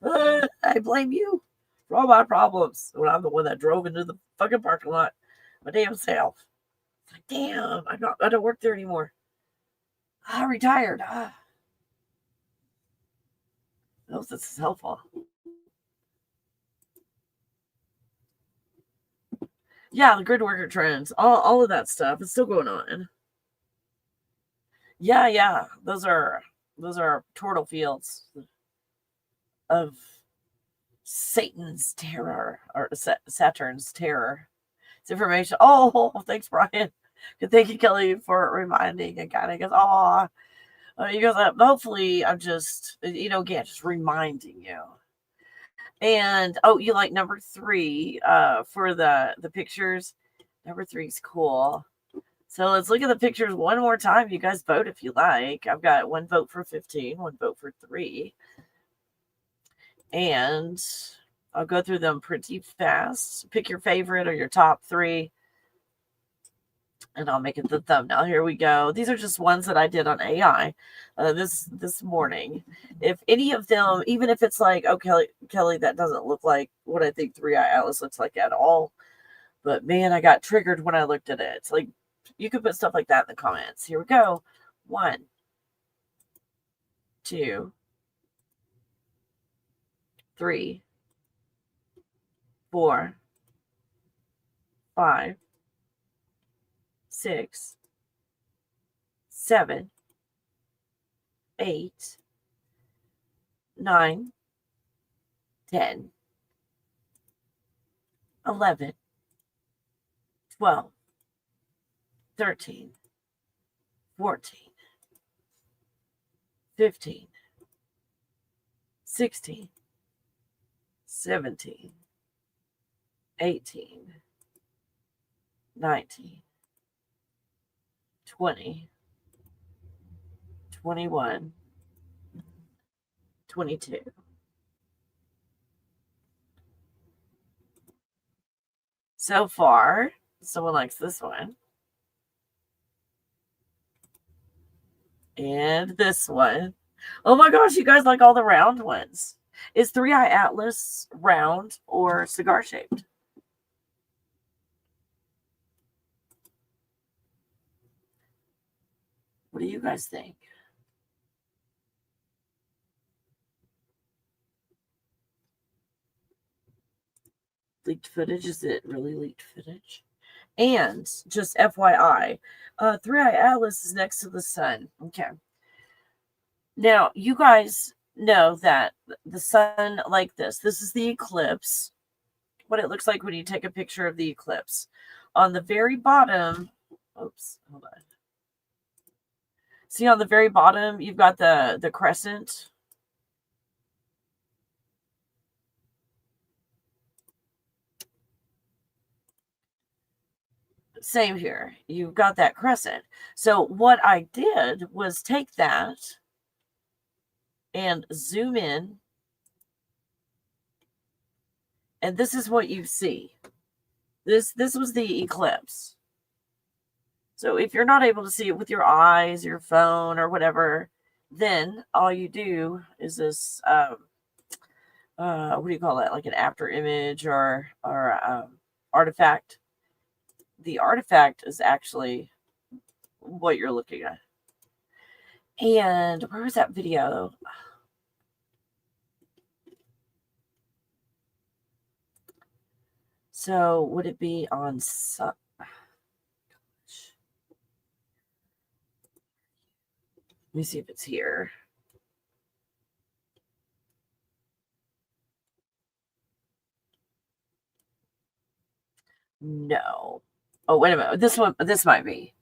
I blame you for all my problems when I'm the one that drove into the fucking parking lot my damn self. It's like, damn, I don't work there anymore. I retired. I hope this is helpful. Yeah, the grid worker trends, all of that stuff is still going on. Yeah, those are turtle fields of Satan's terror or Saturn's terror. It's information. Oh, thanks, Brian. Thank you, Kelly, for reminding and kind of goes, oh, you goes, hopefully I'm just, again, just reminding you. And you like number 3 for the pictures. Number 3 is cool. So let's look at the pictures one more time. You guys vote if you like. I've got 1 vote for 15, 1 vote for 3. And I'll go through them pretty fast. Pick your favorite or your top 3. And I'll make it the thumbnail. Here we go. These are just ones that I did on AI this morning. If any of them, even if it's like, oh, Kelly, that doesn't look like what I think 3i Atlas looks like at all. But man, I got triggered when I looked at it. It's like, you could put stuff like that in the comments. Here we go. 1, 2, 3, 4, 5, 6, 7, 8, 9, 10, 11, 12, 13, 14, 15, 16, 17, 18, 19, 20, 21, 22. So far, someone likes this one. And this one. Oh my gosh, you guys like all the round ones. Is 3i Atlas round or cigar shaped? What do you guys think? Leaked footage? Is it really leaked footage? And just FYI, 3i Atlas is next to the sun. Okay. Now, you guys know that the sun like this is the eclipse. What it looks like when you take a picture of the eclipse. On the very bottom, oops, hold on. See on the very bottom, you've got the crescent. Same here. You've got that crescent. So what I did was take that and zoom in. And this is what you see. This was the eclipse. So if you're not able to see it with your eyes, your phone, or whatever, then all you do is this what do you call that? Like an after image or artifact. The artifact is actually what you're looking at. And where was that video? So would it be on Let me see if it's here. No. Oh, wait a minute. This might be.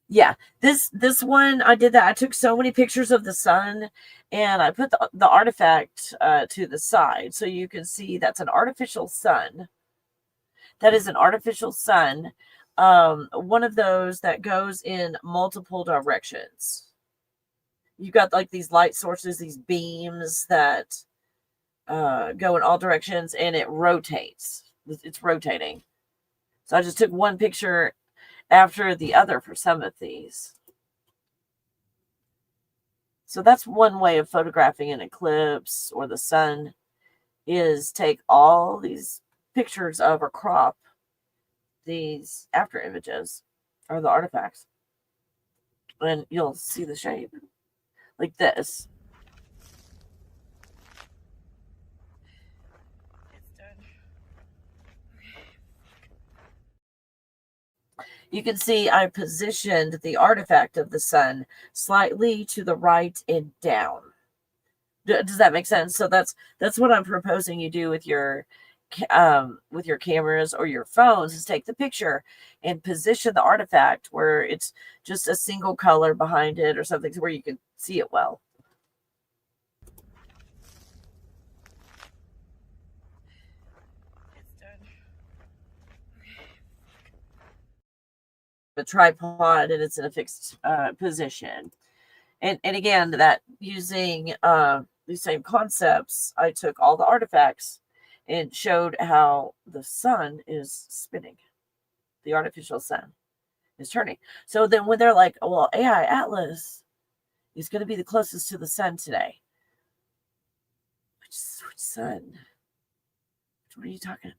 Yeah, this one, I did that. I took so many pictures of the sun and I put the artifact to the side so you can see that's an artificial sun. That is an artificial sun. One of those that goes in multiple directions. You've got like these light sources, these beams that go in all directions, and it rotates. It's rotating. So I just took one picture after the other for some of these. So that's one way of photographing an eclipse or the sun, is take all these pictures of or crop these after images or the artifacts, and you'll see the shape like this. You can see I positioned the artifact of the sun slightly to the right and down. Does that make sense? So that's what I'm proposing you do with your cameras or your phones, is take the picture and position the artifact where it's just a single color behind it or something, to where you can see it well. The tripod, and it's in a fixed position. And again, that using these same concepts, I took all the artifacts and showed how the sun is spinning. The artificial sun is turning. So then when they're like, oh, well, AI Atlas is going to be the closest to the sun today. Which sun? What are you talking about?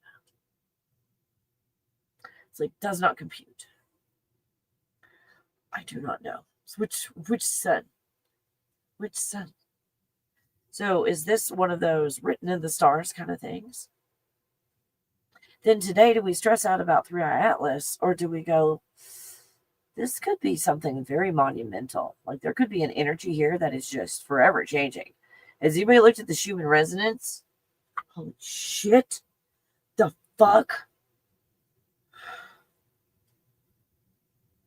It's like, does not compute. I do not know. So which sun? Which sun? So is this one of those written in the stars kind of things? Then today, do we stress out about 3i Atlas, or do we go, this could be something very monumental? Like there could be an energy here that is just forever changing. Has anybody looked at the Schumann resonance? Holy shit. The fuck?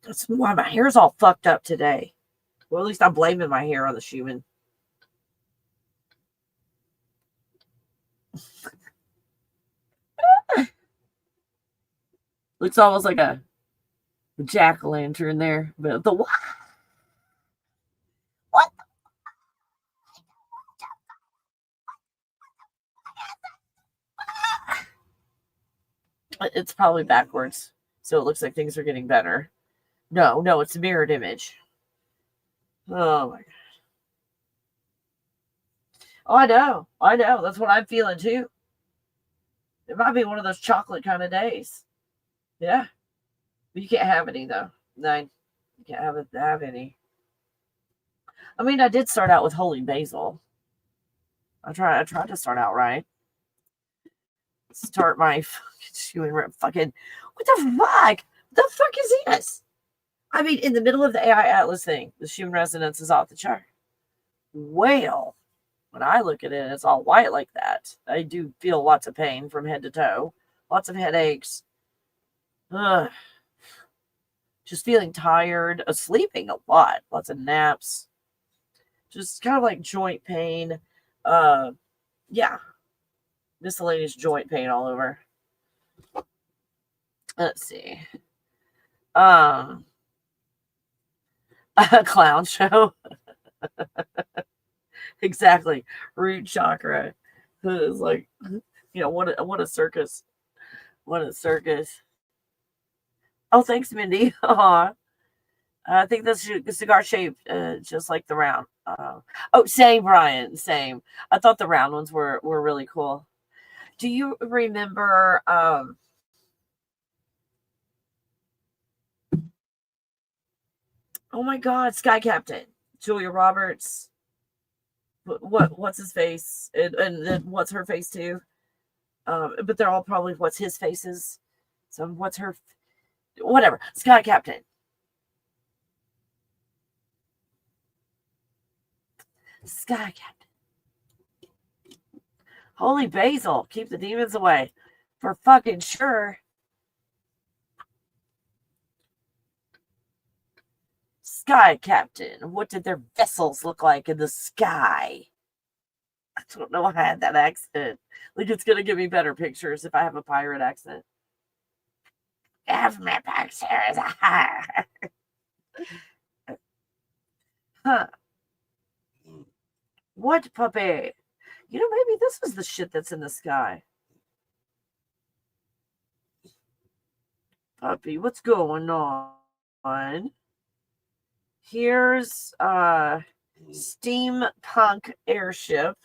That's why my hair's all fucked up today. Well, at least I'm blaming my hair on the Schumann. Looks almost like a jack-o'-lantern there. But the what? What? It's probably backwards. So it looks like things are getting better. No, it's a mirrored image. Oh my god. Oh, I know. That's what I'm feeling too. It might be one of those chocolate kind of days. Yeah. But you can't have any though. No, you can't have any. I mean, I did start out with holy basil. I tried to start out right. Start my fucking what the fuck? The fuck is this? I mean, in the middle of the AI Atlas thing, the Schumann resonance is off the chart. Well, when I look at it, it's all white like that. I do feel lots of pain from head to toe, lots of headaches. Ugh. Just feeling tired, sleeping a lot, lots of naps, just kind of like joint pain. Yeah, miscellaneous joint pain all over. Let's see. Um, a clown show. Exactly. Root chakra. It's like, what a circus. What a circus. Oh, thanks, Mindy. Aw. I think this cigar shaped just like the round. Oh, same, Brian. Same. I thought the round ones were really cool. Do you remember? Oh my God, Sky Captain, Julia Roberts. What's his face, and then what's her face too? But they're all probably what's his faces. So what's her? Whatever. Sky Captain. Sky Captain. Holy basil, keep the demons away. For fucking sure. Sky Captain. What did their vessels look like in the sky? I don't know. I had that accent. Like, it's gonna give me better pictures if I have a pirate accent. Give me pictures. Huh. What puppy? Maybe this is the shit that's in the sky. Puppy, what's going on? Here's steampunk airship.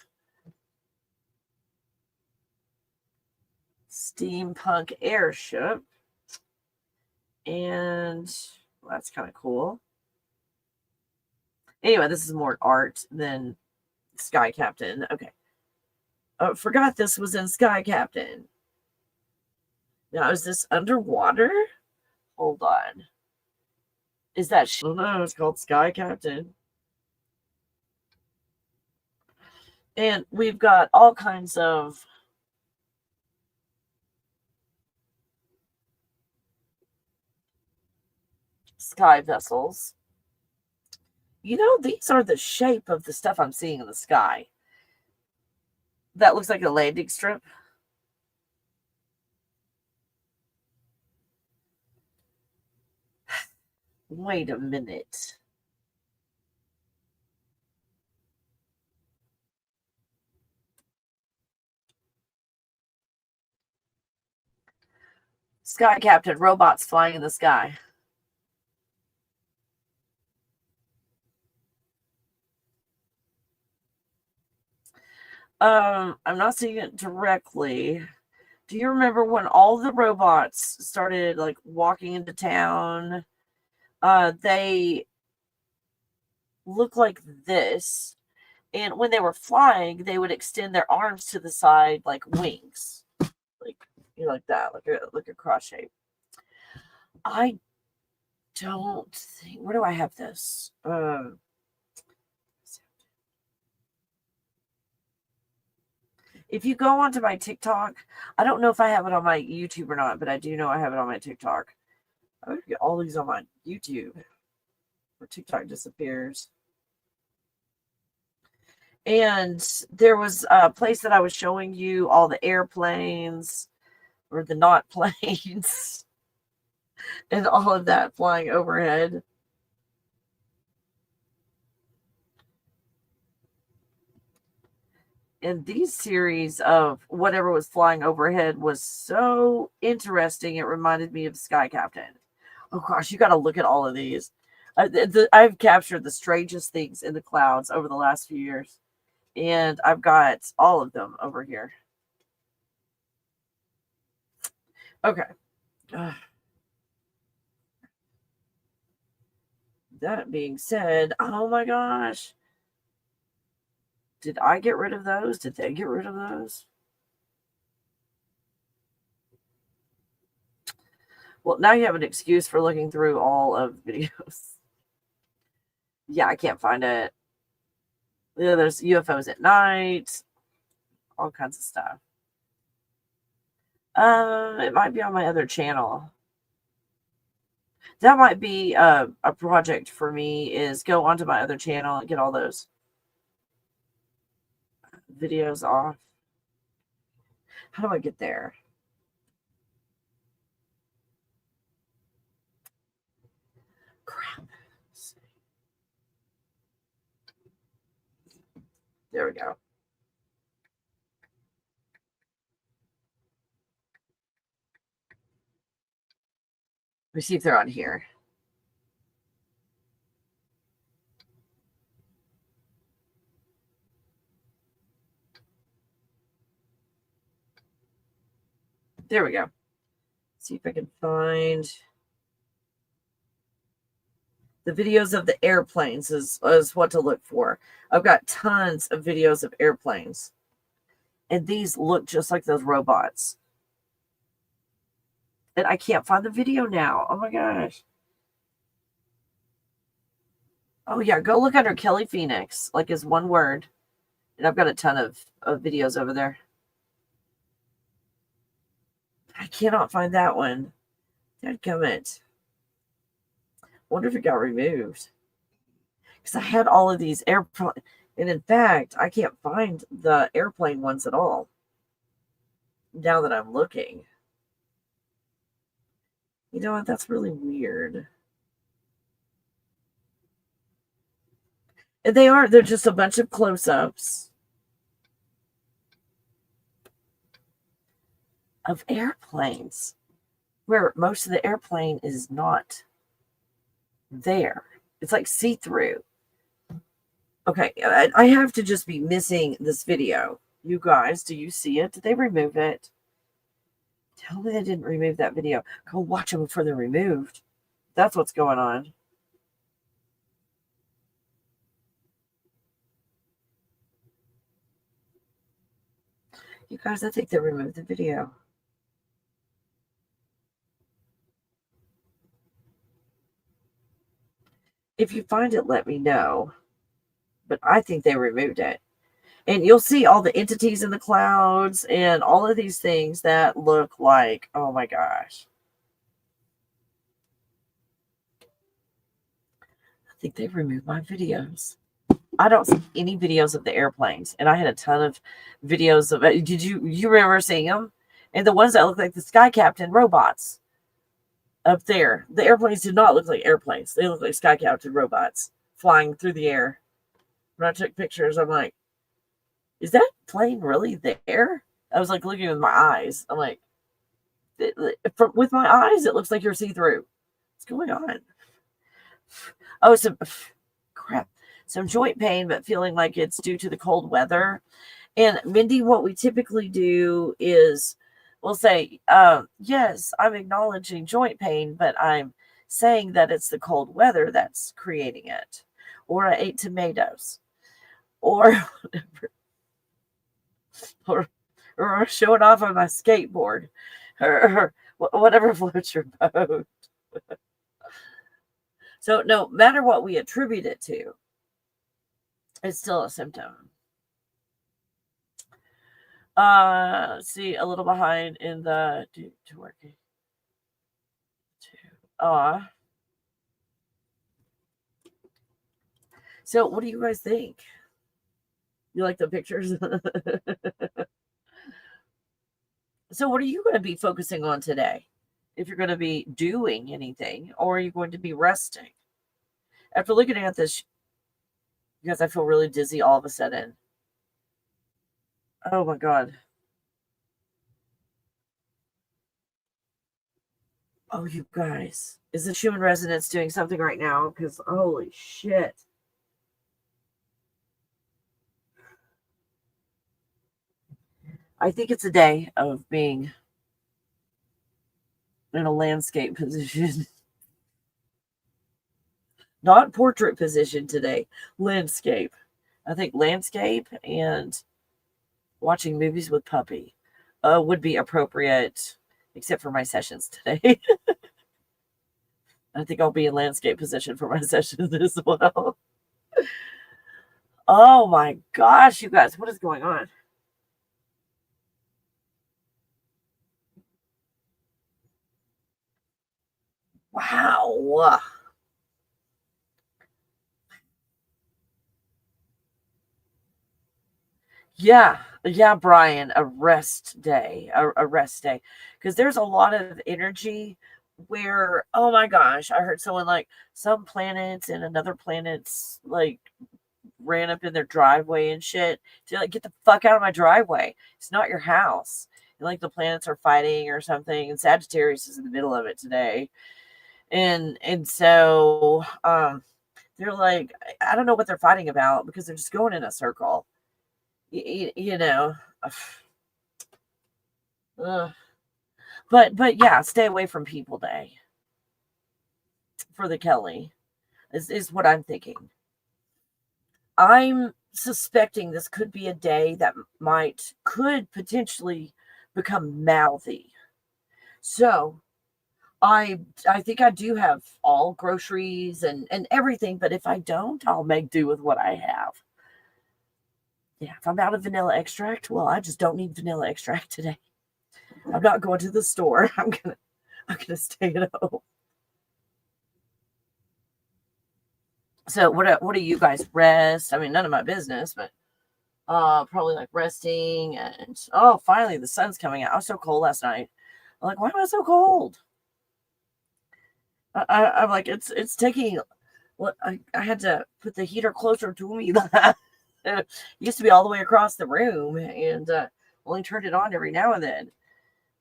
Steampunk airship. And well, that's kind of cool. Anyway, this is more art than Sky Captain. Okay. Forgot this was in Sky Captain. Now, is this underwater? Hold on. Is that? I don't know. It's called Sky Captain. And we've got all kinds of sky vessels. These are the shape of the stuff I'm seeing in the sky. That looks like a landing strip. Wait a minute. Sky Captain, robots flying in the sky. I'm not seeing it directly. Do you remember when all the robots started like walking into town? They look like this. And when they were flying, they would extend their arms to the side like wings. Like that, like a cross shape. I don't think. Where do I have this? If you go onto my TikTok, I don't know if I have it on my YouTube or not, but I do know I have it on my TikTok. I would get all these on my YouTube, or TikTok disappears. And there was a place that I was showing you all the airplanes or the not planes and all of that flying overhead. And these series of whatever was flying overhead was so interesting. It reminded me of Sky Captain. Oh gosh, you got to look at all of these. I've captured the strangest things in the clouds over the last few years, and I've got all of them over here. Okay. That being said, oh my gosh. Did I get rid of those? Did they get rid of those? Well, now you have an excuse for looking through all of videos. Yeah, I can't find it. Yeah, there's UFOs at night, all kinds of stuff. It might be on my other channel. That might be a project for me, is go onto my other channel and get all those videos off. How do I get there? There we go. Let me see if they're on here. There we go. See if I can find the videos of the airplanes is what to look for. I've got tons of videos of airplanes. And these look just like those robots. And I can't find the video now. Oh my gosh. Oh yeah, go look under Kelly Phoenix, like is one word. And I've got a ton of videos over there. I cannot find that one. Dadgummit. Wonder if it got removed. Because I had all of these airplane, and in fact, I can't find the airplane ones at all. Now that I'm looking. You know what? That's really weird. And they're just a bunch of close-ups of airplanes where most of the airplane is not there. It's like see-through. Okay, I have to just be missing this video. You guys, do you see it? Did they remove it? Tell me they didn't remove that video. Go watch them before they're removed. That's what's going on. You guys, I think they removed the video. If you find it, let me know. But I think they removed it. And you'll see all the entities in the clouds and all of these things that look like, oh my gosh. I think they removed my videos. I don't see any videos of the airplanes. And I had a ton of videos of it. Did you remember seeing them? And the ones that look like the Sky Captain robots up there. The airplanes did not look like airplanes. They look like Sky Captain robots flying through the air. When I took pictures, I'm like, is that plane really there? I was like looking with my eyes. I'm like, with my eyes, it looks like you're see-through. What's going on? Oh, crap. Some joint pain, but feeling like it's due to the cold weather. And Mindy, what we typically do is we'll say, yes, I'm acknowledging joint pain, but I'm saying that it's the cold weather that's creating it. Or I ate tomatoes. Or whatever. Or showing off on my skateboard. Or whatever floats your boat. So no matter what we attribute it to, it's still a symptom. Let's see, a little behind in the to working. So what do you guys think? You like the pictures? So what are you going to be focusing on today? If you're going to be doing anything, or are you going to be resting? After looking at this, because I feel really dizzy all of a sudden. Oh my God. Oh, you guys. Is the Schumann Resonance doing something right now? Because holy shit. I think it's a day of being in a landscape position. Not portrait position today. Landscape. I think landscape and watching movies with puppy would be appropriate, except for my sessions today. I think I'll be in landscape position for my sessions as well. Oh my gosh, you guys, what is going on? Wow. Yeah, Brian, a rest day, a rest day. Because there's a lot of energy where, oh my gosh, I heard someone like some planets and another planet's like ran up in their driveway and shit. To like, get the fuck out of my driveway. It's not your house. And like the planets are fighting or something. And Sagittarius is in the middle of it today. And so they're like, I don't know what they're fighting about because they're just going in a circle. You know. But yeah, stay away from People Day for the Kelly is what I'm thinking. I'm suspecting this could be a day that could potentially become mouthy. So I think I do have all groceries and everything, but if I don't, I'll make do with what I have. Yeah, if I'm out of vanilla extract, well, I just don't need vanilla extract today. I'm not going to the store. I'm gonna stay at home. So what do you guys rest? I mean, none of my business, but probably like resting and finally the sun's coming out. I was so cold last night. I'm like, why am I so cold? I'm like, it's taking. What I had to put the heater closer to me. It used to be all the way across the room, and only turned it on every now and then.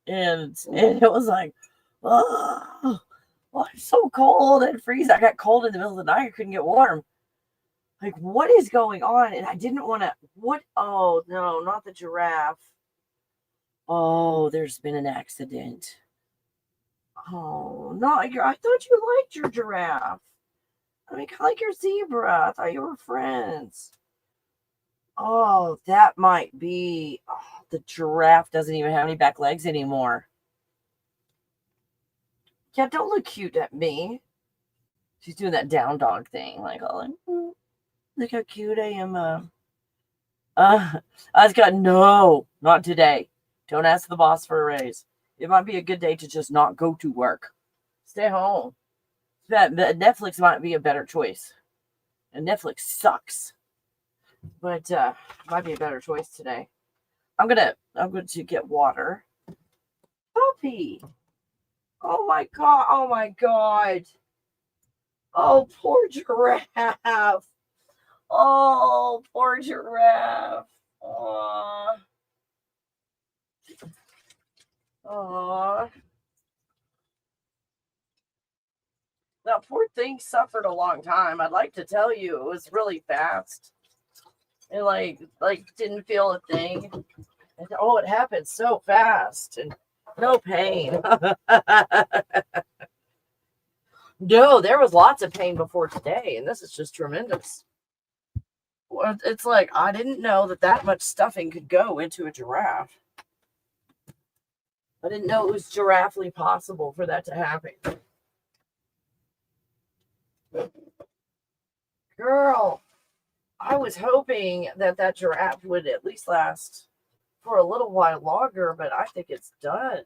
And it was like, oh, I'm so cold and freezing. I got cold in the middle of the night. I couldn't get warm. Like, what is going on? And I didn't want to. What? Oh no, not the giraffe. Oh, there's been an accident. Oh no, I thought you liked your giraffe. I mean, I like your zebra. I thought you were friends. Oh, that might be. Oh, the giraffe doesn't even have any back legs anymore. Yeah, don't look cute at me. She's doing that down dog thing, like, look how cute I am. I was got no, not today. Don't ask the boss for a raise. It might be a good day to just not go to work. Stay home. Netflix might be a better choice. And Netflix sucks. But might be a better choice today. I'm going to get water. Puppy. Oh my god. Oh my god. Oh, poor giraffe. Oh, poor giraffe. Oh. Oh. That poor thing suffered a long time. I'd like to tell you it was really fast. It like didn't feel a thing. And, it happened so fast and no pain. No, there was lots of pain before today, and this is just tremendous. It's like I didn't know that much stuffing could go into a giraffe. I didn't know it was giraffely possible for that to happen. Girl, I was hoping that giraffe would at least last for a little while longer, but I think it's done.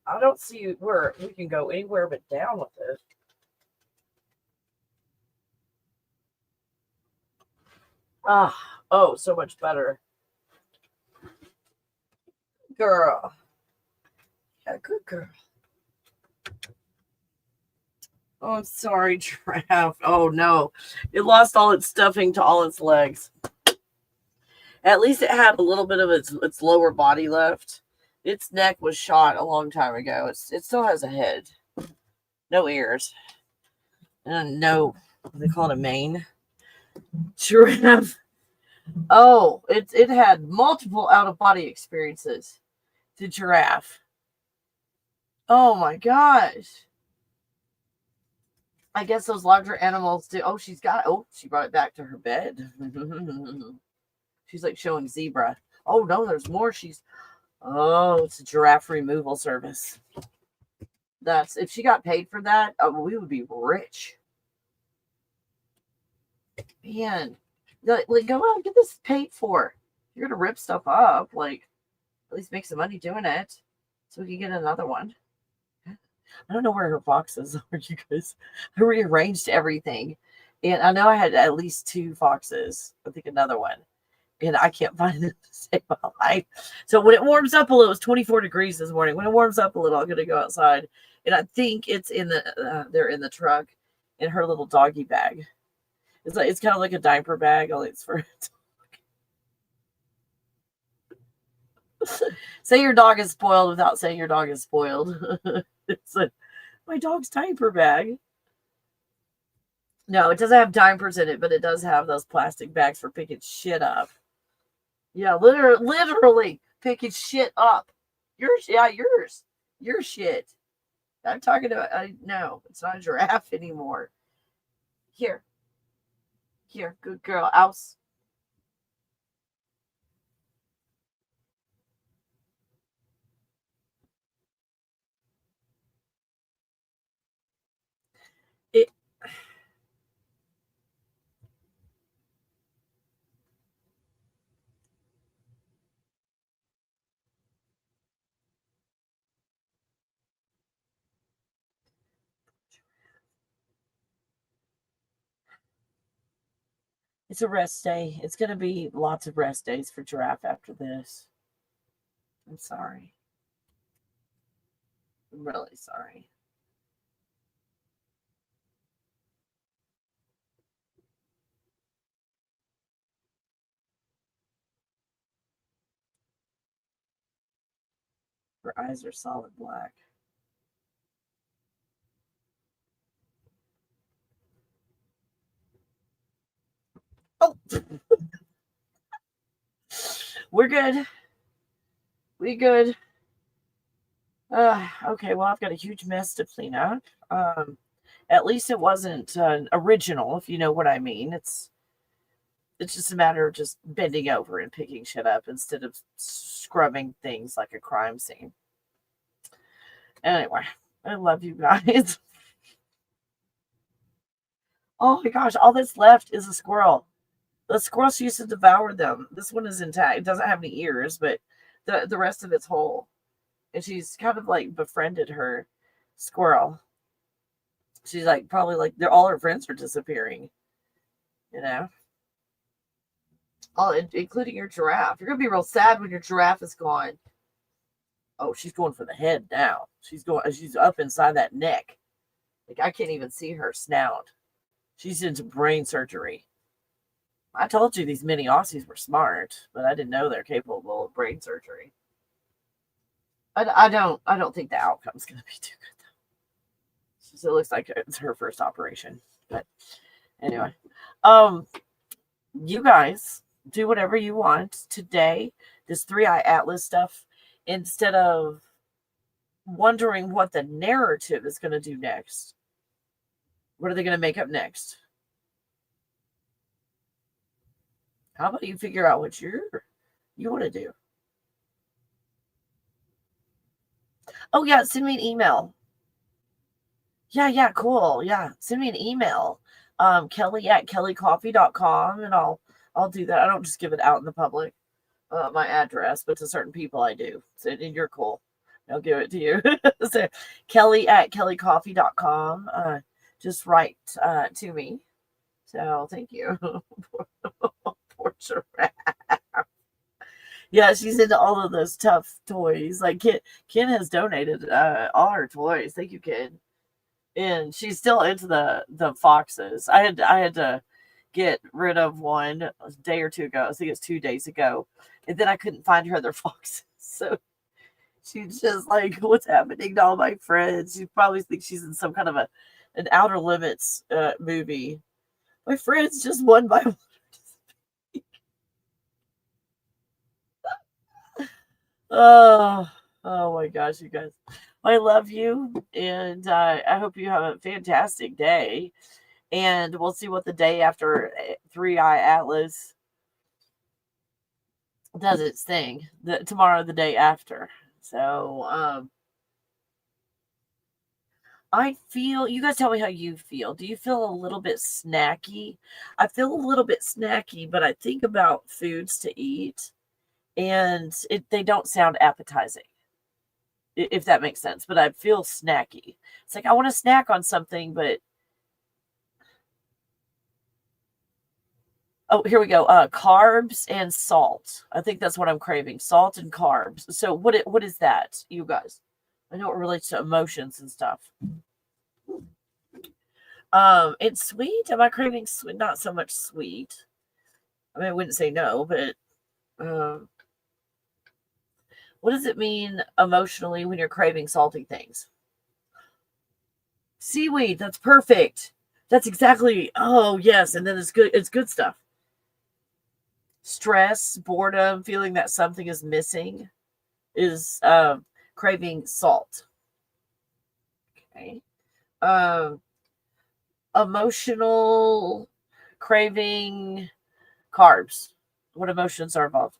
I don't see where we can go anywhere but down with it. So much better. Girl. Yeah, good girl. Oh, I'm sorry, giraffe. Oh, no. It lost all its stuffing to all its legs. At least it had a little bit of its lower body left. Its neck was shot a long time ago. It still has a head. No ears. And no, they call it a mane. Giraffe. Oh, it had multiple out-of-body experiences. The giraffe. Oh, my gosh. I guess those larger animals do. Oh, she brought it back to her bed. She's like showing zebra. Oh, no, there's more. It's a giraffe removal service. If she got paid for that, we would be rich. Man, like go out and get this paid for. You're going to rip stuff up. Like, at least make some money doing it so we can get another one. I don't know where her boxes are, you guys. I rearranged everything. And I know I had at least 2 foxes. I think another one. And I can't find it to save my life. So when it warms up a little, it was 24 degrees this morning. When it warms up a little, I'm going to go outside. And I think it's they're in the truck in her little doggy bag. It's kind of like a diaper bag, only it's for. Say your dog is spoiled without saying your dog is spoiled. It's my dog's diaper bag. No, it doesn't have diapers in it, but it does have those plastic bags for picking shit up. Yeah, literally picking shit up. Yours, yeah, yours. Your shit. I'm talking about, no, it's not a giraffe anymore. Here, good girl. Ouse. It, it's a rest day. It's going to be lots of rest days for giraffe after this. I'm sorry. I'm really sorry. Her eyes are solid black. Oh, we're good. We good. Okay, well, I've got a huge mess to clean up. At least it wasn't original, if you know what I mean. It's just a matter of just bending over and picking shit up instead of scrubbing things like a crime scene. Anyway, I love you guys. Oh my gosh, all that's left is a squirrel. The squirrels used to devour them. This one is intact. It doesn't have any ears, but the rest of it's whole. And she's kind of like befriended her squirrel. She's like probably like they're all her friends are disappearing. You know? Oh, including your giraffe. You're gonna be real sad when your giraffe is gone. Oh, she's going for the head now. She's up inside that neck. Like I can't even see her snout. She's into brain surgery. I told you these mini Aussies were smart, but I didn't know they're capable of brain surgery. I don't think the outcome's gonna be too good though. So it looks like it's her first operation. But anyway. You guys do whatever you want today. This 3i Atlas stuff, instead of wondering what the narrative is going to do next. What are they going to make up next? How about you figure out what you want to do? Oh yeah, send me an email. Yeah, cool. Yeah, send me an email. Kelly at kellycoffee.com, and I'll do that. I don't just give it out in the public, my address, but to certain people I do. So, and you're cool. I'll give it to you. So Kelly at kellycoffee.com. Just write to me. So thank you. Poor giraffe. Yeah, she's into all of those tough toys. Like Ken has donated all her toys. Thank you, Ken. And she's still into the foxes. I had to get rid of one a day or two ago. I think it's 2 days ago, and then I couldn't find her other foxes. So she's just like, "What's happening to all my friends?" She probably thinks she's in some kind of an Outer Limits movie. My friends just one by one. Oh, oh my gosh, you guys. I love you, and I hope you have a fantastic day. And we'll see what the day after 3i Atlas does its thing. Tomorrow, the day after. So, I feel, you guys tell me how you feel. Do you feel a little bit snacky? I feel a little bit snacky, but I think about foods to eat and they don't sound appetizing, if that makes sense. But I feel snacky. It's like I want to snack on something, but oh, here we go. Carbs and salt. I think that's what I'm craving. Salt and carbs. So what is that, you guys? I know it relates to emotions and stuff. It's sweet. Am I craving sweet? Not so much sweet. I mean, I wouldn't say no, but um, what does it mean emotionally when you're craving salty things? Seaweed. That's perfect. That's exactly. Oh yes, and then it's good. It's good stuff. Stress, boredom, feeling that something is missing is craving salt. Okay. Um, Emotional craving carbs. What emotions are involved?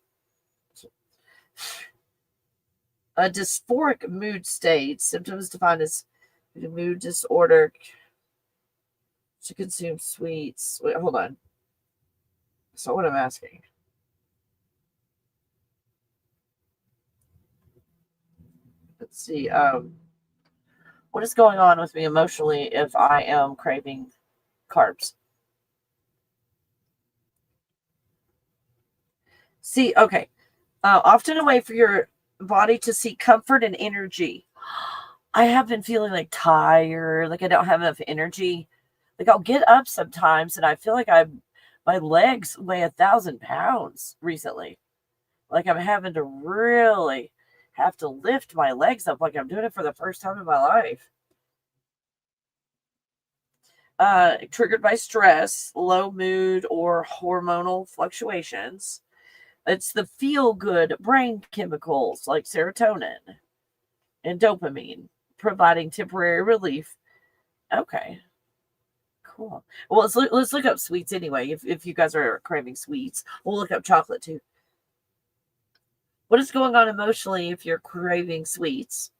A dysphoric mood state, symptoms defined as mood disorder to consume sweets. Wait, hold on. So what I'm asking. Let's see. What is going on with me emotionally if I am craving carbs? See, okay. Often a way for your body to seek comfort and energy. I have been feeling like tired, like I don't have enough energy. Like I'll get up sometimes and I feel like my legs weigh 1,000 pounds recently. Like I'm having to really have to lift my legs up like I'm doing it for the first time in my life. Triggered by stress, low mood, or hormonal fluctuations. It's the feel good brain chemicals like serotonin and dopamine providing temporary relief. Okay, cool. Well, let's look up sweets anyway. If you guys are craving sweets, we'll look up chocolate too. What is going on emotionally if you're craving sweets?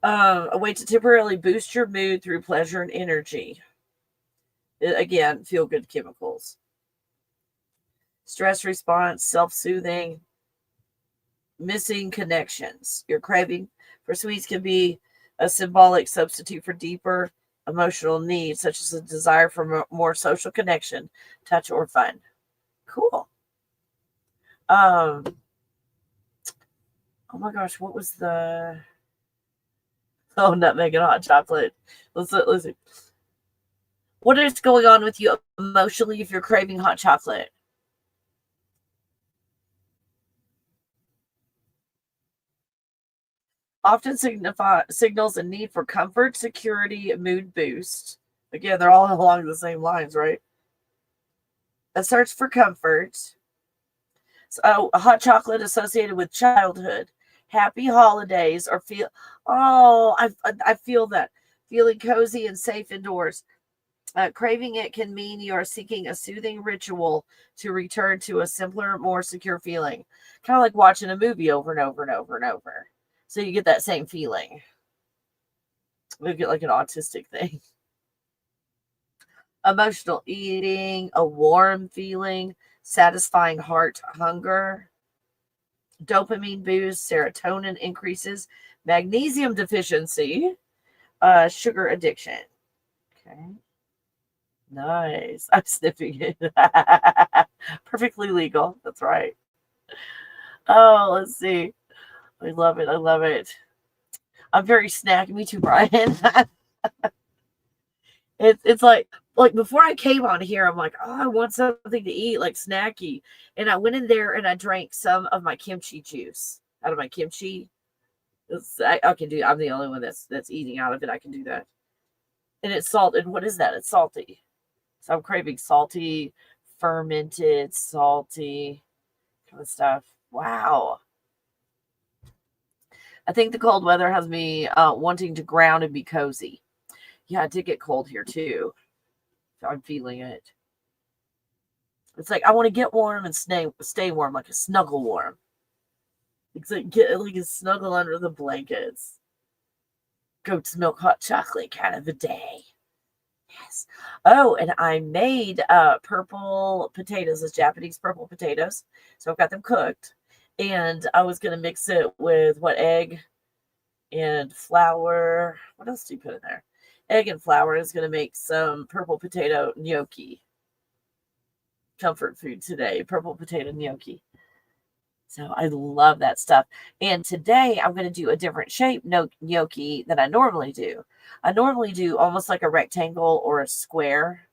A way to temporarily boost your mood through pleasure and energy. Again, feel good chemicals. Stress response, self soothing, missing connections. Your craving for sweets can be a symbolic substitute for deeper emotional needs, such as a desire for more social connection, touch, or fun. Cool. Um. Oh my gosh, what was the? Oh, nutmeg and hot chocolate. Let's see. What is going on with you emotionally if you're craving hot chocolate? Often signals a need for comfort, security, mood boost. Again, they're all along the same lines, right? A search for comfort. So, hot chocolate associated with childhood, happy holidays, or feel. Oh, I feel that feeling cozy and safe indoors. Craving it can mean you are seeking a soothing ritual to return to a simpler, more secure feeling. Kind of like watching a movie over and over and over and over. So you get that same feeling. You get like an autistic thing. Emotional eating, a warm feeling, satisfying heart hunger, dopamine boost, serotonin increases, magnesium deficiency, sugar addiction. Okay. Nice. I'm sniffing it. Perfectly legal. That's right. Oh, let's see. I love it. I love it. I'm very snacky. Me too, Brian. It's like before I came on here, I'm like, oh, I want something to eat, like snacky. And I went in there and I drank some of my kimchi juice out of my kimchi. I can do. I'm the only one that's eating out of it. I can do that. And it's salt. And what is that? It's salty. So I'm craving salty, fermented, salty kind of stuff. Wow. I think the cold weather has me wanting to ground and be cozy. Yeah, it did get cold here too. I'm feeling it. It's like I want to get warm and stay warm, like a snuggle warm. It's like get like a snuggle under the blankets. Goat's milk hot chocolate kind of a day. Yes. Oh, and I made purple potatoes, as Japanese purple potatoes. So I've got them cooked. And I was gonna mix it with what egg and flour. What else do you put in there? Egg and flour is gonna make some purple potato gnocchi. Comfort food today, purple potato gnocchi. So I love that stuff. And today I'm going to do a different shape gnocchi than I normally do. I normally do almost like a rectangle or a square.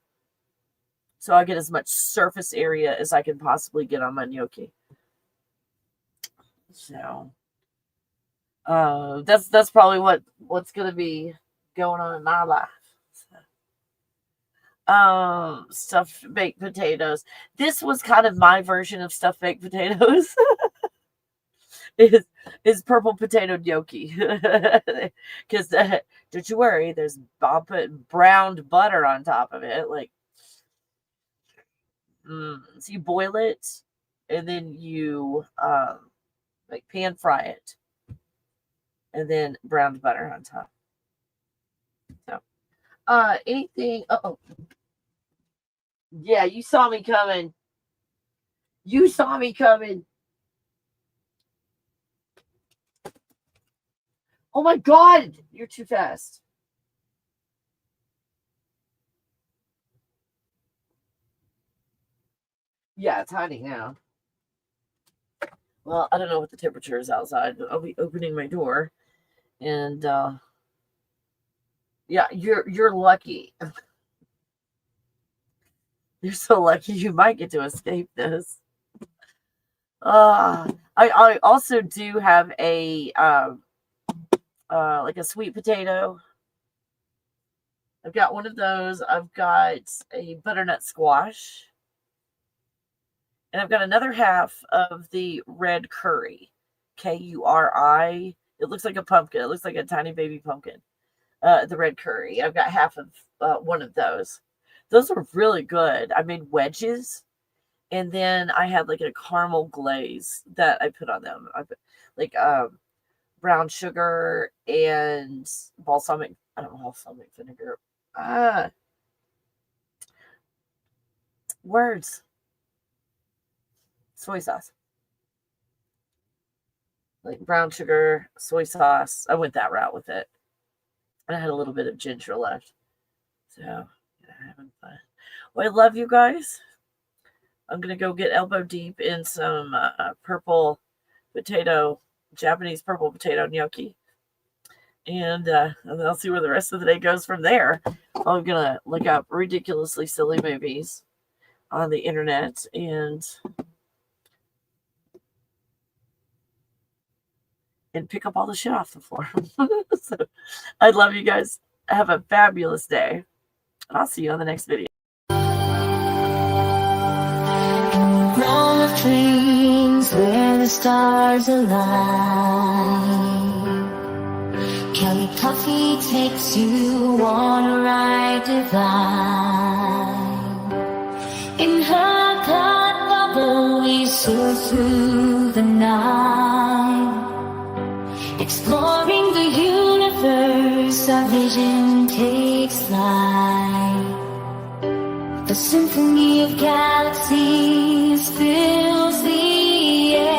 So I get as much surface area as I can possibly get on my gnocchi. So that's probably what's going to be going on in my life. Stuffed baked potatoes. This was kind of my version of stuffed baked potatoes. is purple potato gnocchi. Because don't you worry, I'll put browned butter on top of it. Like, so you boil it, and then you like pan fry it, and then browned butter on top. So, anything? Oh, yeah, you saw me coming. You saw me coming. Oh my God, you're too fast. Yeah, it's hiding now. Well, I don't know what the temperature is outside, but I'll be opening my door. And yeah, you're lucky. You're so lucky you might get to escape this. I also do have a like a sweet potato. I've got one of those. I've got a butternut squash. And I've got another half of the red curry. Kuri. It looks like a pumpkin. It looks like a tiny baby pumpkin. The red curry. I've got half of one of those. Those are really good. I made wedges. And then I had like a caramel glaze that I put on them. I put like brown sugar and balsamic vinegar. Words. Soy sauce. Like brown sugar, soy sauce. I went that route with it. And I had a little bit of ginger left. So, yeah, having fun. Well, I love you guys. I'm going to go get elbow deep in some Japanese purple potato gnocchi. And I'll see where the rest of the day goes from there. I'm going to look up ridiculously silly movies on the internet and pick up all the shit off the floor. So, I love you guys. Have a fabulous day. And I'll see you on the next video. Roll of dreams where the stars align. Kelly Coffee takes you on a ride divine. In her thought bubble we soar through the night. Exploring the universe, our vision takes flight. The symphony of galaxies fills the air.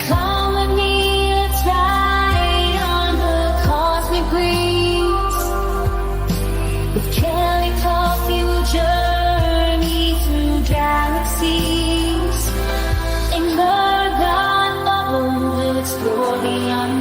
Come with me, let's ride on the cosmic breeze. With Kelly Coffee, we'll journey through galaxies. In her explore beyond